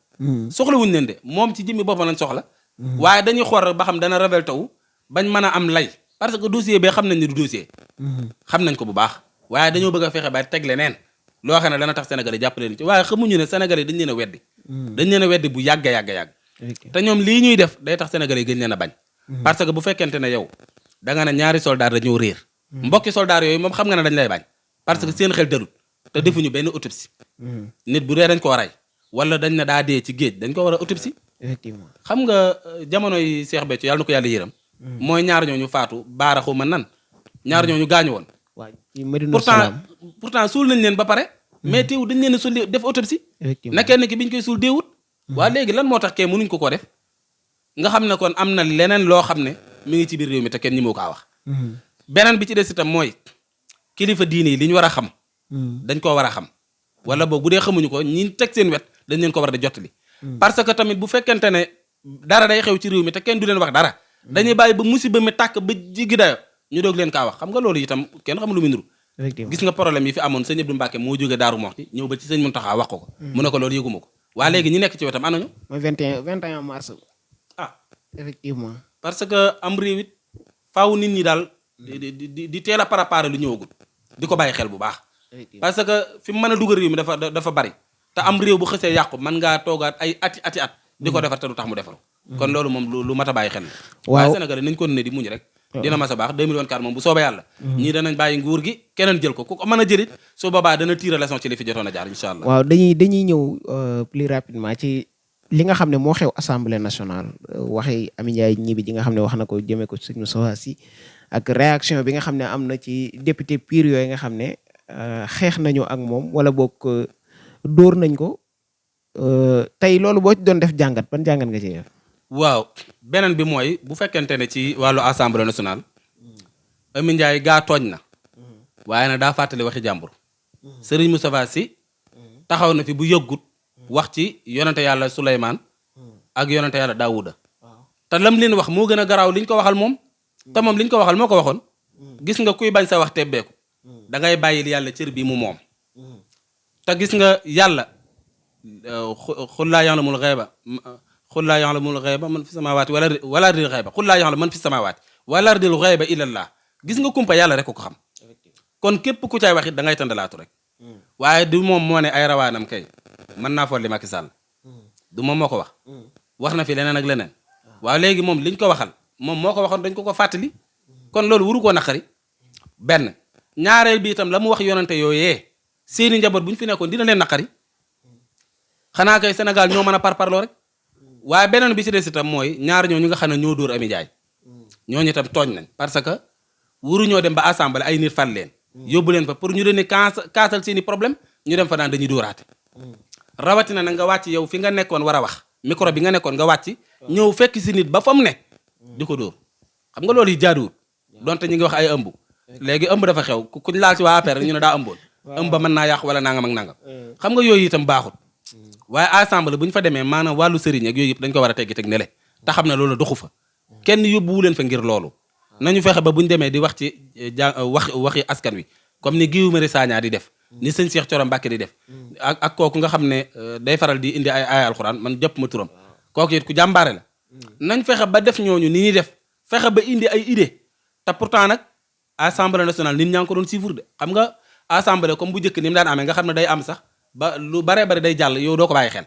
soxla wuñ leen de moom ci jëmmi boppam lañ soxla. waaye dañuy xool ba xam dana révolté wu bañ mën a am lay parce que dossier bi xam nañ ni du dossier. xam nañ ko bu baax waaye dañoo bëgg a fexe ba teg leneen loo xam ne dana tax Sénégal yi jàpp leen ci waaye xamuñu ne Sénégal yi dañ leen a weddi. dañ leen a weddi bu yàgg te ñoom lii ñuy def day tax Sénégal yi gën leen a bañ. parce que bu fekkente ne yow da nga ne ñaari soldat dañoo réer mbokki soldat yooyu moom xam nga ne dañ lay bañ parce que seen xel dalut te defuñu benn autopsie. nit bu dee dañ ko rey wala dañ na daa dee ci géej dañ ko war a autopsie. effectivement xam nga jamonoy Cheikh Béthio yàlla na ko yàlla yërëm. mooy ñaar ñooñu faatu baaraxu man nan ñaar ñooñu gaañu woon. waaw ci Medina Salaam pourtant suul nañ leen ba pare. mais teewul dañ leen a suul def autopsie. effectivement na kenn ki biñ koy suul deewut. waa léegi lan moo tax kee mënuñ ko def nga xam ne kon am na leneen loo xam ne mi ngi ci biir réew mi te kenn ñi moo kaa wax. beneen bi ci des itam mooy kilifa diine yi li ñu war a xam. dañ koo war a xam wala boog bu dee xamuñu ko ñi teg seen wet dañ leen ko war a jottali. parce que tamit bu fekkente ne dara day xew ci réew mi te kenn du leen wax dara. dañuy bàyyi ba musiba mi tàkk ba jiggi dayo ñu doog leen kaa wax xam nga loolu itam kenn xamul lu muy nuru. gis nga problème yi fi amoon sëñ Abdou Mbacke moo jóge Daaru Moxti ñëw ba ci sëñ Mountakha wax ko. mu ne ko loolu yëguma ko waa léegi ñi nekk ci wetam anañu. mooy 21 mars. effectivement. parce que am réew it faaw nit ñi daal di teel a préparer lu ñëwagul di ko bàyyi xel bu baax. parce que fi mu mën a dugal réew mi dafa bari te am réew bu xësee yàqu mën ngaa toogaat ay ati at di ko defar te du tax mu defaru kon loolu moom lu mat a bàyyi xel la. waaye Sénégal nañ ko ne di muñ rek. dina mas a baax 2024 moom bu soobee yàlla. ñii danañ bàyyi nguur gi keneen jël ko ku ko mën a jëlit su boobaa dana tirer leçon ci li fi jotoon a jaar incha allah. waaw dañuy ñëw plus rapidement ci li nga xam ne moo xew assemblée nationale waxi Amy Ndiaye Gniby ji nga xam ne wax na ko jëmee ko ci Moustapha Sy ak réaction bi nga xam ne am na ci député pur yooyu nga xam ne xeex nañu ak moom wala boog dóor nañ ko tey loolu boo ci doon def jàngat ban jàngat nga ci def. waaw beneen bi mooy bu fekkente ne ci wàllu assemblée nationale Amy Ndiaye gaa tooñ na waaye nag daa fàttali waxi jàmbur Serigne Moustapha Sy taxaw na fi bu yëggut wax ci yonente yàlla Souleymane ak yonente yàlla Daawuda te lam leen wax moo gën a garaaw liñ ko waxal moom te moom liñ ko waxal moo ko waxoon gis nga kuy bañ sa wax tebbeeku da ngay bàyyil yàlla cër bi mu moom te gis nga yàlla xul laa ya'lamul ghayba xul laa ya'lamul ghayba man fi samaawaati wala ardil ghayba xul laa ya'lamu man fi samaawaati wala ardil ghayba illa Allah gis nga kumpa yàlla rek ko xam kon képp ku caay wax it da ngay tëndalaatu rek waaye du moom moo ne ay rawaanam kay mën naa folli Macky Sall du moom moo ko wax na fi leneen ak leneen waaw léegi moom liñ ko waxal moom moo ko waxoon dañ ko fàttali kon loolu wuru koo naqari benn ñaareel bi itam la mu wax yonante yooyee seeni njaboot bu ñu fi nekkoon dina leen naqari xanaa kay Sénégal ñoo mën a parparloo rek waaye beneen bi ci des itam mooy ñaar ñooñu nga xam ne ñoo dóor Amy Ndiaye ñooñu itam tooñ nañ parce que waruñoo dem ba assemblée ay nit fal leen yóbbu leen fa pour ñu leen kaasal seeni problème ñu dem fa naan dañuy dóoraate rawatina na nga wàcc yow fi nga nekkoon war a wax micro bi nga nekkoon nga wàcc ñëw fekk si nit ba fa mu ne di ko dóor xam nga loolu yi jaaduwul donte ñu ngi wax ay ëmb léegi ëmb dafa xew kuñ laal ci waa APR ñu ne daa ëmboon ëmb ba mën naa yàqu wala nangam ak nangam xam nga yooyu itam baaxut waaye assemblée bu ñu fa demee maanaam wàllu sëriñ ak yooyu yëpp dañ ko war a teggi teg ne le te xam ne loolu doxu fa kenn yóbbuwu leen fa ngir loolu nañu fexe ba bu ñu demee di wax ci waxi askan wi comme ni Guy Marius Sagna di def ni sëñ Cheikh Thioro Mbacké di def ak kooku nga xam ne day faral di indi ay alxuraan man jëpp ma turam kooku it ku jàmbaare la nañ fexe ba def ñooñu ni ñuy def fexe ba indi ay idée te pourtant nag assemblée nationale nit ñaa ngi ko doon suivre de xam nga assemblée comme bu njëkk ni mu daan amee nga xam ne day am sax ba lu baree bari day jàll yow doo ko bàyyi xel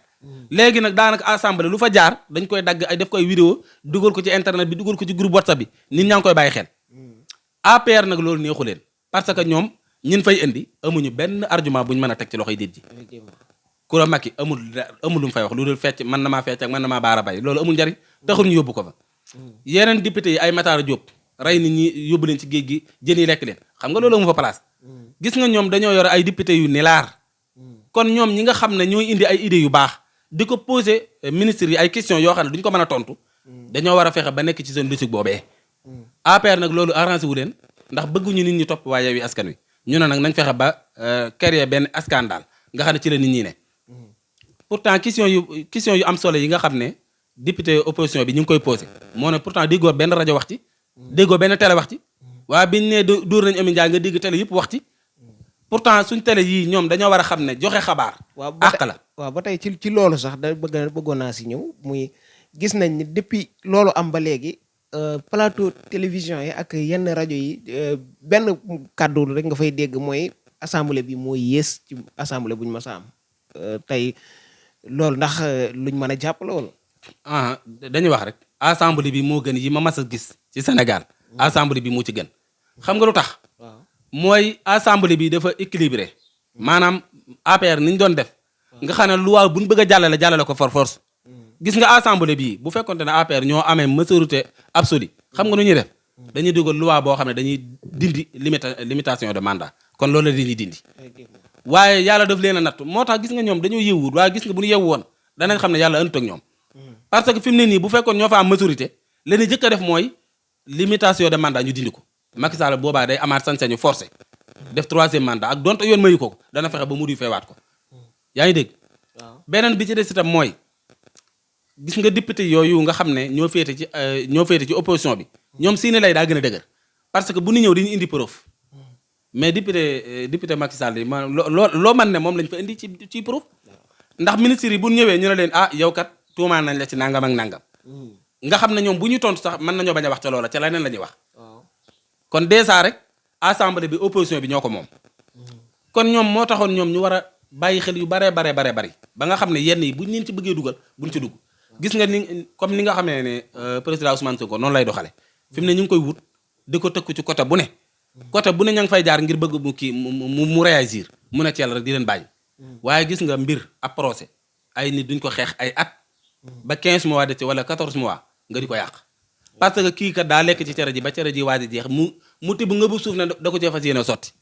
léegi nag daanaka assemblée lu fa jaar dañ koy dagg ay def koy vidéo dugal ko ci internet bi dugal ko ci groupe WhatsApp bi nit ñaa ngi koy bàyyi xel APR nag loolu neexu leen parce que ñoom ñin fay indi amuñu benn argument buñ mën a teg ci loxoy nit ji Coura Macky amul lu mu fay wax lu dul fecc mën na maa fecc ak mën na maa baara bay loolu amul njariñ taxul ñu yóbbu ko fa yeneen député yi ay Matar Diop rey nit ñi yóbbu leen ci géej gi jën yi lekk leen xam nga loolu amu fa place gis nga ñoom dañoo yore ay député yu nilaar kon ñoom ñi nga xam ne ñooy indi ay idées yu baax di ko poser ministres yi ay questions yoo xam ne duñ ko mën a tontu dañoo war a fexe ba nekk ci seen logique boobee APR nag loolu arrangé wu leen ndax bëgguñu nit ñi topp waa Yewwi Askan Wi ñu ne nag nañ fexe ba créer benn scandale nga xam ne ci la nit ñi ne pourtant question yu am solo yi nga xam ne député opposition bi ñu ngi koy posé moo ne pourtant déggoo benn rajo wax ci déggoo benn télé wax ci waaye biñ ne dóor nañu Amy Ndiaye nga dégg télé yëpp wax ci pourtant suñ télé yii ñoom dañoo war a xam ne joxe xabaar àq la waaw ba tey ci loolu sax bëggoon naa si ñëw muy gis nañ ni depuis loolu am ba léegi plateau télévision yi ak yenn rajo yi benn kàddu rek nga fay dégg mooy assemblée bi mooy yées ci assemblée buñ mas a am tey loolu ndax luñ mën a jàpp la wala dañuy wax rek assemblée bi moo gën yi ma mas a gis ci Sénégal assemblée bi moo ci gën xam nga lu tax mooy assemblée bi dafa équilibré maanaam APR ni ñu doon def nga xam ne loi bu ñu bëgg a jàllale ko for force gis nga assemblée bii bu fekkonte ne APR ñoo amee majorité absolue xam nga nu ñuy def dañuy dugal loi boo xam ne dañuy dindi limitation de mandat kon loolu la dañuy dindi waaye yàlla daf leen a natt moo tax gis nga ñoom dañoo yeewut waaye gis nga bu ñu yeewu woon danañ xam ne yàlla ëndut ak ñoom parce que fi mu ne nii bu fekkoon ñoo fa am majorité la ñuy jëkk a def mooy limitation de mandat ñu dindi ko Macky Sall boobaa day amaat sañ-sañu forcé def 3e mandat ak donte yoon mayu ko dana fexe ba mu di feewaat ko yaa ngi dégg beneen bi ci des itam mooy gis nga député yooyu nga xam ne ñoo féete ci opposition bi ñoom seeni lay daa gën a dëgër parce que bu ñu ñëw dañuy indi preuve mais député Macky Sall yi ma loo man ne moom lañ fa indi ci preuve ndax ministres yi bu ñëwee ñu ne leen yow kat tuumaan nañ la ci nangam ak nangam nga xam ne ñoom bu ñu tontu sax mën nañoo bañ a wax ca loola ca leneen la ñuy wax kon dèjà rek assemblée bi opposition bi ñoo ko moom kon ñoom moo taxoon ñoom ñu war a bàyyi xel yu bari ba nga xam ne yenn yi buñ leen ci bëggee dugal buñ ci dugg gis nga ni comme ni nga xamee ne président Ousmane Sonko noonu lay doxale fi mu ne ñu ngi koy wut di ko tëkku ci côté bu ne ña ngi fay jaar ngir bëgg mu kii mu réagir mu ne ci yàlla rek di leen bàyyi waaye gis nga mbir ab procès ay nit duñ ko xeex ay at ba 15 mois de ci wala 14 mois nga di ko yàq parce que kii kat daa lekk ci cere ji ba cere ji waaj a jeex mu tibb nga bu suuf ne da ko cee fas yéene sotti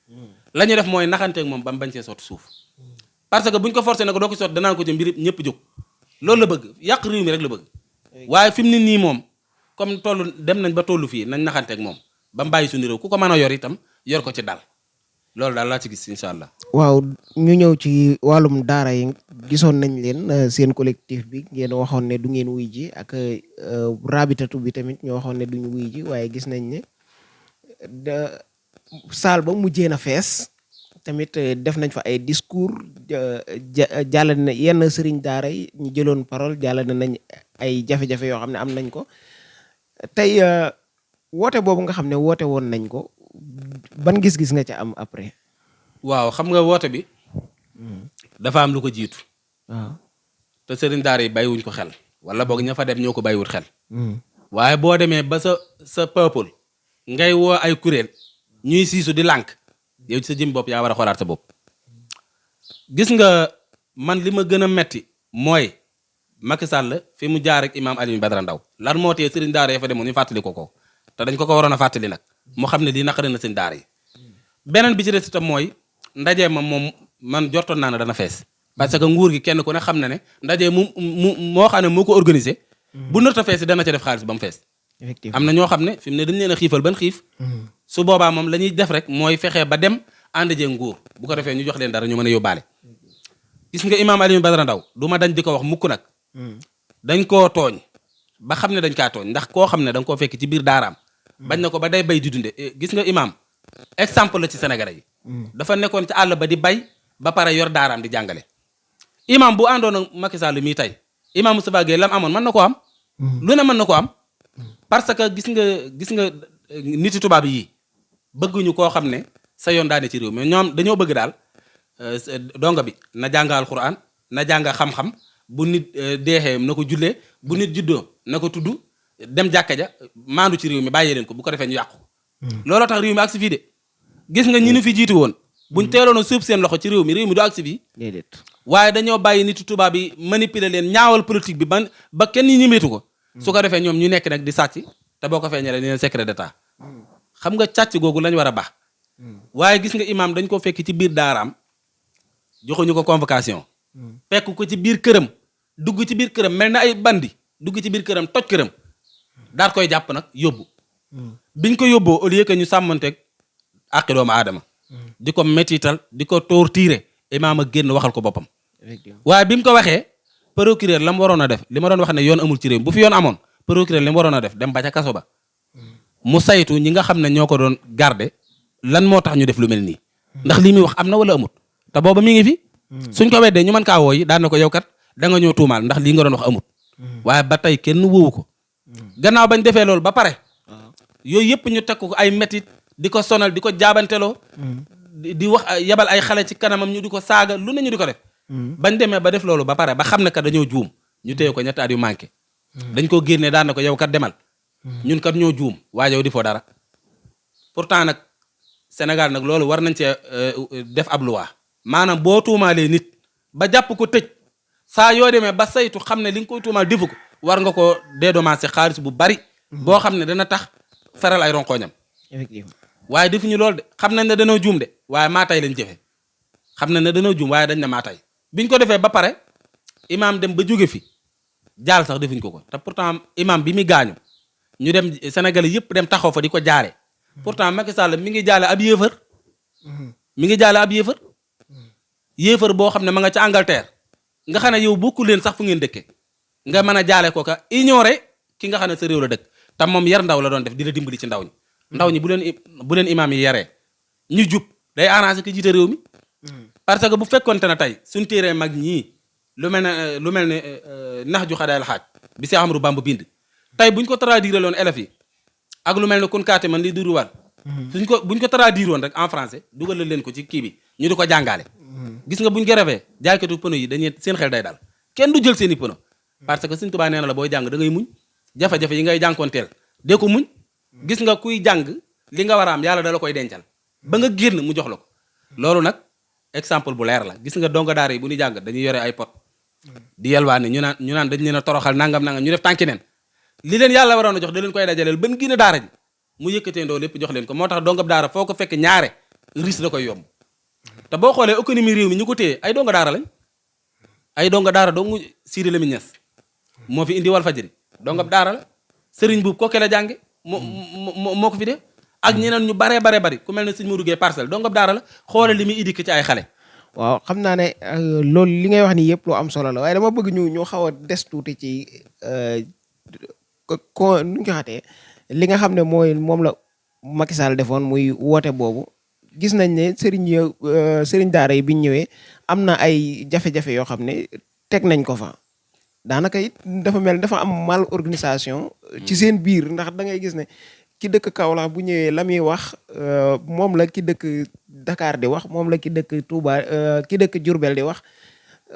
la ñu def mooy naxanteeg moom ba mu bañ see sotti suuf parce que buñ ko forcé ne ko doo ko sotti danaa ko ci mbir ñëpp jóg loolu la bëgg yàq réew mi rek la bëgg waaye fi mu ne nii moom comme dem nañ ba tollu fii nañ naxanteeg moom ba mu bàyyi suñu réew ku ko mën a yor itam yor ko ci dal loolu daal laa ci gis incha allah. waaw ñu ñëw ci wàllum daara yi gisoon nañ leen seen collectif bi ngeen waxoon ne du ngeen wuy ji ak rabitatu bi tamit ñu waxoon ne duñu wuy ji waaye gis nañ ne saal ba mujjee na fees tamit def nañ fa ay discours jàllale na yenn sëriñ daara yi ñu jëloon parole jàllale nañ ay jafe-jafe yoo xam ne am nañ ko tey woote boobu nga xam ne woote woon nañ ko ban gis-gis nga ca am après. waaw xam nga woote bi dafa am lu ko jiitu. waaw te sëriñ daara yi bàyyiwuñ ko xel wala boog ña fa dem ñoo ko bàyyiwut xel. waaye boo demee ba sa peuple ngay woo ay kuréel ñuy siisu di lànk yow ci sa jëm bopp yaa war a xoolaat sa bopp. gis nga man li ma gën a metti mooy Macky Sall fi mu jaar ak imaam Alioune Badara Ndaw lan moo tee sëriñ daara ya fa demoon ñu fàttali ko te dañ ko waroon a fàttali nag mu xam ne lii naqari na sëriñ daara yi. beneen bi ci des itam mooy ndaje ma moom man jortoon naa ne dana fees parce que nguur gi kenn ku ne xam na ne ndaje moo xam ne moo ko organisé bu nërta fees dana ca def xaalis ba mu fees. effectivement am na ñoo xam ne fi mu ne dañ leen a xiifal ban xiif. su boobaa moom la ñuy def rek mooy fexe ba dem ànd jee nguur bu ko defee ñu jox leen dara ñu mën a yóbbaale. gis nga imaam Alioune Badara Ndaw du ma dañ di ko wax mukk nag. dañ koo tooñ ba xam ne dañ kaa tooñ ndax koo xam ne da nga koo fekk ci biir daaraam. bañ na ko ba day bay di dunde gis nga imaam exemple la ci Sénégalais yi. dafa nekkoon ci àll ba di bay ba pare yor daaraam di jàngale. imaam bu àndoon ak Macky Sall mii tey imaam Moustapha Gueye lam amoon mën na ko am. lu ne mën na ko am. parce que gis nga niti tubaab yi bëgguñu koo xam ne sa yoon daane ci réew mi ñoom dañoo bëgg daal donga bi na jàng alxuraan na jàng xam-xam bu nit deexee na ko jullee bu nit juddoo na ko tudd dem jàkka ja maandu ci réew mi bàyyee leen ko bu ko defee ñu yàqu. looloo tax réew mi agsi fii de gis nga ñi nu fi jiitu woon buñ teeloon a suub seen loxo ci réew mi du agsi fii. déedéet waaye dañoo bàyyi niti tubaab yi manipuler leen ñaawal politique bi ba kenn ñi ñemeetu ko. su ko defee ñoom ñu nekk nag di sàcc te boo ko feeñalee ne secret d'état xam nga càcc googu lañ war a baax. waaye gis nga imaam dañ ko fekk ci biir daaraam joxuñu ko convocation. fekk ko ci biir këram dugg ci biir këram mel na ay bandi dugg ci biir këram toj këram daal koy jàpp nag yóbbu. biñ ko yóbboo au lieu que ñu sàmmanteeg àqi doomu aadama. di ko métital di ko torturer imaam a génn waxal ko boppam. waaye bi mu ko waxee procureur la mu waroon a def li ma doon wax ne yoon amul ci réew bu fi yoon amoon procureur li mu waroon a def dem ba ca kaso ba mu saytu ñi nga xam ne ñoo ko doon garder lan moo tax ñu def lu mel nii ndax lii muy wax am na wala amut te booba mi ngi fi. suñ ko weddee ñu mën kaa wooyi daan na ko yow kat da nga ñëw tuumaal ndax lii nga doon wax amut. waaye ba tey kenn wóowu ko. gannaaw bañ defee loolu ba pare. yooyu yëpp ñu teg ko ay métit di ko sonal di ko jaabanteloo. di wax yabal ay xale ci kanamam ñu di ko saaga lu ne ñu di ko def. bañ demee ba def loolu ba pare ba xam ne kat dañoo juum ñu téye ko ñetti at yu manqué. dañ ko génnee daan na ko yow kat demal. ñun kat ñoo juum waaye yow di foo dara. pourtant nag Sénégal nag loolu war nañ cee def ab loi maanaam boo tuumaalee nit ba jàpp ko tëj saa yoo demee ba saytu xam ne li nga koy tuumaal defu ko war nga ko dédommager xaalis bu bari. boo xam ne dana tax feral ay ronkoñam. effectivement waaye defuñu loolu de xam nañ ne danoo juum de waaye maa tay lañ jëfe xam nañ ne danoo juum waaye dañ ne maa tay biñ ko defee ba pare imaam dem ba jóge fi jaal sax defuñ ko te pourtant imaam bi muy gaañu ñu dem Sénégalais yëpp dem taxaw fa di ko jaare pourtant Macky Sall mi ngi jaale ab yéefar mi ngi jaale ab yéefar boo xam ne ma nga ca Angleterre nga xam ne yow bokku leen sax fu ngeen dëkke nga mën a jaale ko ka ignorer ki nga xam ne sa réew la dëkk te moom yar ndaw la doon def di la dimbali ci ndaw ñi ndaw ñi bu leen imaam yi yaree ñu jub day arrangé ki jiite réew mi parce que bu fekkonte ne tey suñ téeree mag ñii lu mel ne nax ju xadaayal xaaj bi Seex Ahmadu Bamba bind tey buñ ko traduire loon élèves yi ak lu mel ne kun kaate man li duru wal buñ ko traduire woon rek en français dugal leen ko ci kii bi ñu di ko jàngaale gis nga buñ ko refee jaaykatu pëno yi dañuy seen xel day daal kenn du jël seen i pëno parce que Sëñ Tuubaa nee na la booy jàng da ngay muñ jafe-jafe yi ngay jànkoonteel dee ko muñ gis nga kuy jàng li nga war a am yàlla da la koy dencal ba nga génn mu jox la ko loolu nag exemple bu leer la gis nga donga daara yi bu ñu jàng dañuy yore ay pot di yelwaani ñu naan dañ leen a toroxal nangam ñu def tànki neen li leen yàlla waroon a jox da leen koy dajaleel ban gën a daara ji mu yëkkatee ndoo lépp jox leen ko moo tax dongab daara foo ko fekk ñaare risque da koy yomb te boo xoolee économie réew mi ñu ko téye ay donga daara lañ ay donga daara dong Sidy Lamine Niass moo fi indi Walfadjri dongab daara la Serigne Boub Koke la jànge moo ko fi def ak ñeneen ñu baree bari ku mel ne Serigne Modou Gueye Parcelles dongab daara la xoole li muy éduqué ci ay xale. waaw xam naa ne loolu li ngay wax ni yëpp lu am solo la waaye dama bëgg ñu xaw a des tuuti ci nu ñu ko xatee li nga xam ne moom la Macky Sall defoon muy woote boobu gis nañ ne sëriñ daara yi biñ ñëwee am na ay jafe-jafe yoo xam ne teg nañ ko fa daanaka it dafa am mal organisation ci seen biir ndax da ngay gis ne ki dëkk Kaolack bu ñëwee la muy wax moom la ki dëkk Dakar di wax moom la ki dëkk Touba ki dëkk Diourbel di wax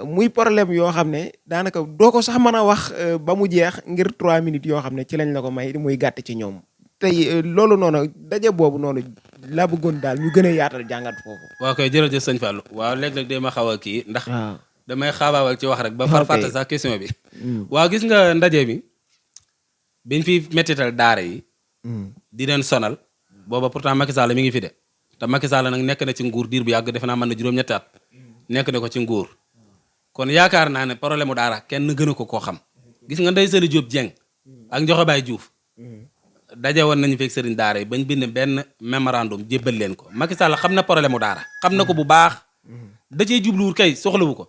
muy problème yoo xam ne daanaka doo ko sax mën a wax ba mu jeex ngir 3 minutes yoo xam ne ci lañ la ko may muy gàtt ci ñoom tey loolu noonu daje boobu noonu laa bëggoon daal ñu gën a yaatal jàngat foofu. waaw kay jërëjëf sëñ Fallou waaw léeg-léeg day ma xaw a kii ndax. damay xaabaawal ci wax rek ba far fàtte sax question bi. waaw gis nga ndaje mi biñ fi mettital daara yi di leen sonal booba pourtant Macky Sall mi ngi fi de te Macky Sall nag nekk na ci nguur diir bu yàgg defe naa mën na juróom-ñetti at nekk na ko ci nguur kon yaakaar naa ne problème mu daara kenn gënu ko koo xam gis nga Ndeye Saly Diop Dieng ak Ndiokho Baye Diouf daje woon nañu fekk sëriñ daara yi bañ bind benn mémorandum jébbal leen ko Macky Sall xam na problème mu daara xam na ko bu baax da cee jubluwul kay soxlawu ko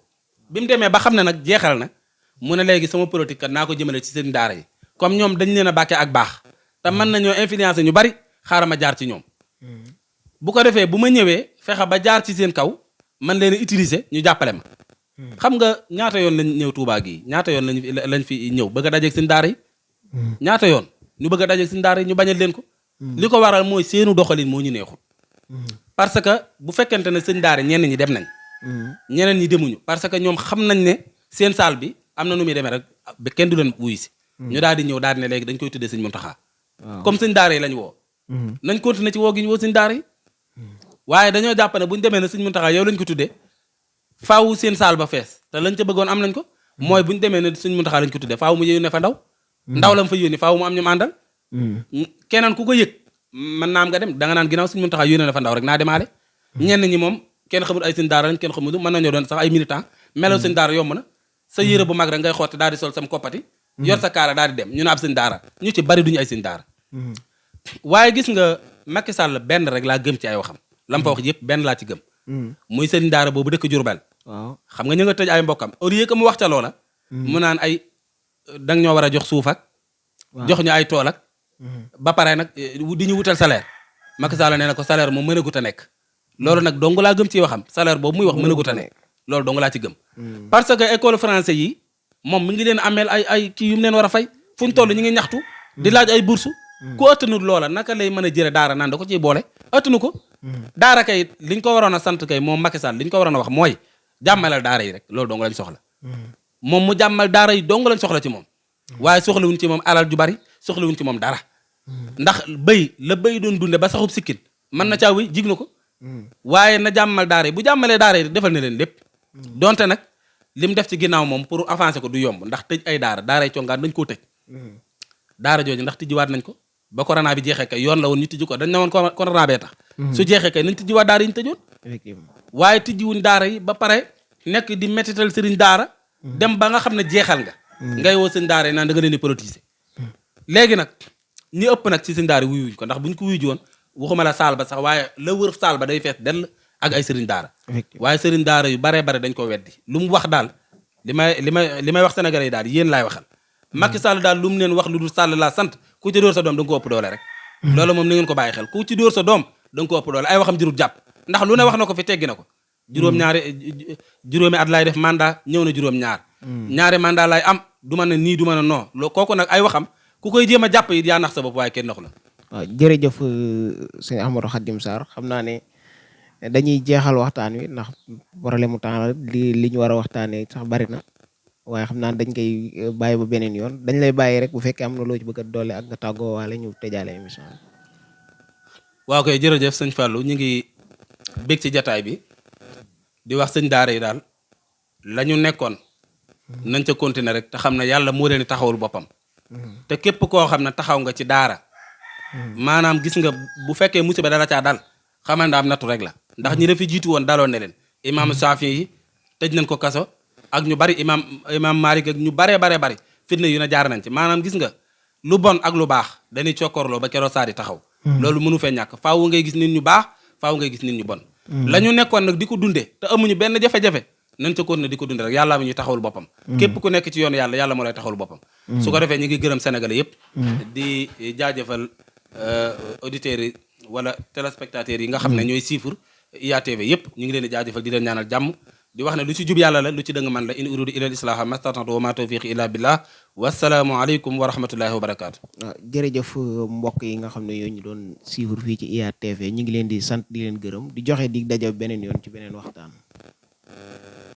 bi mu demee ba xam ne nag jeexal na mu ne léegi sama politique kat naa ko jëmale ci sëriñ daara yi comme ñoom dañ leen a bàkkee ak baax te mën nañoo influencer ñu bari xaaral ma jaar ci ñoom bu ko defee bu ma ñëwee fexe ba jaar ci seen kaw man leen a utiliser ñu jàppale ma xam nga ñaata yoon lañ ñëw Touba gii ñaata yoon lañ fi ñëw bëgg a dajeeg seen daara yi ñaata yoon ñu bëgg a dajeeg seen daara yi ñu bañal leen ko li ko waral mooy seenu doxalin moo ñu neexul parce que bu fekkente ne seen daara ñenn ñi dem nañ ñeneen ñi demuñu parce que ñoom xam nañ ne seen saal bi am na nu muy demee rek ba kenn du leen wuyu si ñu daal di ñëw daal di ne léegi dañ koy tuddee sëñ Muntaxa comme sëñ daara yi lañ woo nañ continuer ci woo gi ñu woo sëñ daara yi waaye dañoo jàpp ne bu ñu demee ne sëñ Muntaxa yow lañ ko tuddee faaw seen saal ba fees te lañ ca bëggoon am nañ ko mooy bu ñu demee ne sëñ Muntaxa lañ ko tuddee faaw mu yónnee fa ndaw lam fa yónni faaw mu am ñu àndal keneen ku ko yëg man naam nga dem da nga naan ginnaaw sëñ Muntaxa yónnee na fa ndaw rek naa demaale ñenn ñi moom kenn xamul ay sëñ daara lañ kenn xamul mën nañoo doon sax ay militant melaw sëñ daara yomb na sa yére bu mag rek ngay xotti daal di sol sam koppati yor sa kaala daal di dem ñu ne ab sëñ daara ñu ci bari duñu ay sëñ daara waaye gis nga Macky Sall benn rek laa gëm ci ay waxam lam fa wax yëpp benn laa ci gëm muy sëñ daara boobu dëkk Jurbel xam nga ñu nga tëj ay mbokkam au lieu que mu wax ca loola mu naan ay danga ñoo war a jox suuf ak jox ñu ay tool ak ba pare nag di ñu wutal salaire Macky Sall nee na ko salaire moom mën a gut a nekk loolu nag dong laa gëm ci waxam salaire boobu muy wax mën a gut a nekk loolu dong laa ci gëm parce que école français yi moom mi ngi leen ameel ay kii yu mu leen war a fay fu ñu toll ñu ngi ñaxtu di laaj ay bourse ku ëttanul loola naka lay mën a jëre daara naan da ko ciy boole ëttanu ko daara kay liñ ko waroon a sant kay moom Macky Sall liñ ko waroon a wax mooy jàmmalal daara yi rek loolu dong lañ soxla moom mu jàmmal daara yi dong lañ soxla ci moom waaye soxlawuñ ci moom alal ju bari soxlawuñ ci moom dara ndax la bëy doon dunde ba saxub sikkin mën na caa wéy jig na ko waaye na jàmmal daara yi bu jàmmalee daara yi defal na leen lépp donte nag li mu def ci ginnaaw moom pour avancer ko du yomb ndax tëj ay daara yi congaan dañ koo tëj daara jooju ndax tijjiwaat nañ ko ba corona bi jeexee kay yoon la woon ñu tijji ko dañ ne woon corona bee tax su jeexee kay nañ tijjiwaat daara yi ñu tëjoon waaye tijjiwuñ daara yi ba pare nekk di mettital sëriñ daara dem ba nga xam ne jeexal nga ngay woo sëñ daara yi naan da nga leen di politiser léegi nag ñi ëpp nag ci sëñ daara yi wuyuñ ko ndax buñ ko wuyu ji woon waxuma la saal ba sax waaye la wër saal ba day fees dell ak ay sëriñ daara waaye sëriñ daara yu baree bare dañ ko weddi lu mu wax daal li may wax sénégalais yi daal yéen laay waxal Macky Sall daal lu mu leen wax lu dul Sall laa sant ku ci dóor sa doom da nga ko ëpp doole rek loolu moom ni ngeen ko bàyyi xel ku ci dóor sa doom da nga ko ëpp doole ay waxam jërul jàpp ndax lu ne wax na ko fi teggi na ko juróomi at laay def mandat ñëw na juróom-ñaar ñaari mandat laay am du ma ne nii du ma ne non kooku nag ay waxam ku koy jéem a jàpp yi yaa nax sa bopp waaye kenn naxu la waaw jërëjëf sëñ Ahmadou Khadim Sarr xam naa ne dañuy jeexal waxtaan wi ndax problème mu temps la li ñu war a waxtaanee sax bari na waaye xam naa dañ koy bàyyi ba beneen yoon dañ lay bàyyi rek bu fekkee am na loo ci bëgg a doole ak nga tàggoo waale ñu tëjaale émission bi. waaw koy jërëjëf sëñ Fallou ñu ngi bég ci jataay bi di wax sëñ daara yi daal la ñu nekkoon nañ ca continuer rek te xam ne yàlla moo leen di taxawul boppam te képp koo xam ne taxaw nga ci daara maanaam gis nga bu fekkee musiba dala caa dal xamal ne am nattu rek la ndax ñi la fi jiitu woon daloon ne leen imam Saafi yi tëj nañ ko kaso ak ñu bari imam Malik ak ñu bari fitna yu ne jaar nañ ci maanaam gis nga lu bon ak lu baax dañuy cokkorloo ba keroo saa di taxaw loolu mënu fee ñàkk faaw ngay gis nit ñu baax faaw ngay gis nit ñu bon la ñu nekkoon nag di ko dunde te amuñu benn jafe-jafe nañ ca koon ne di ko dunde rek yàlla mu ñuy taxawul boppam képp ku nekk ci yoonu yàlla moo lay taxawul boppam su ko defee ñu ngi gërëm sénégalais yëpp di jaajëfal auditeurs yi wala téléspectateurs yi nga xam ne ñooy siifur IATV yëpp ñu ngi leen di jaajëfal di leen ñaanal jàmm di wax ne lu ci jub yàlla la lu ci dëng man la in uridu ila al islaha mastata'tu wa ma tawfiqi illa billah wassalaamu aleykum wa rahmatullahi wa barakatu waaw jërëjëf mbokk yi nga xam ne yoo ñu doon suivre fii ci IATV ñu ngi leen di sant di leen gërëm di joxe dig daje beneen yoon ci beneen waxtaan